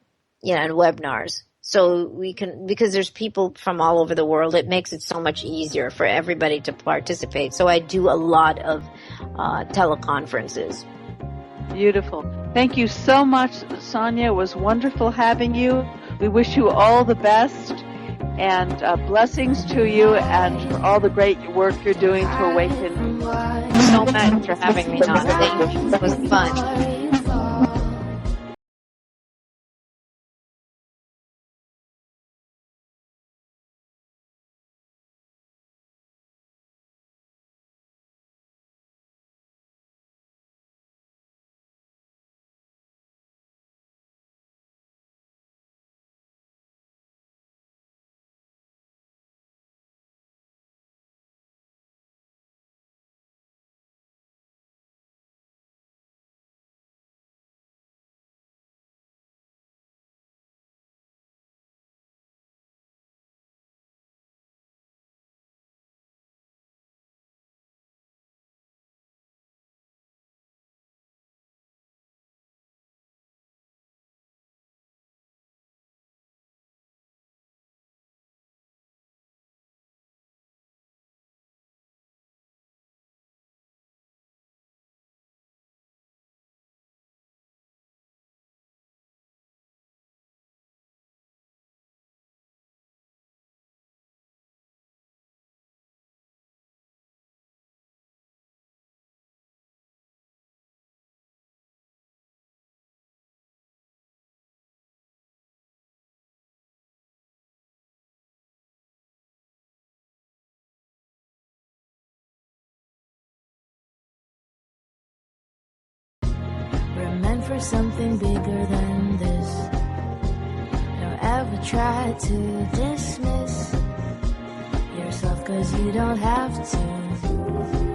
webinars. So because there's people from all over the world, it makes it so much easier for everybody to participate. So I do a lot of teleconferences. Beautiful. Thank you so much, Sonia. It was wonderful having you. We wish you all the best, and blessings to you, and for all the great work you're doing to awaken. Thank you so much for having me on. Thank you. It was fun. for something bigger than this. Don't ever try to dismiss yourself, 'cause you don't have to.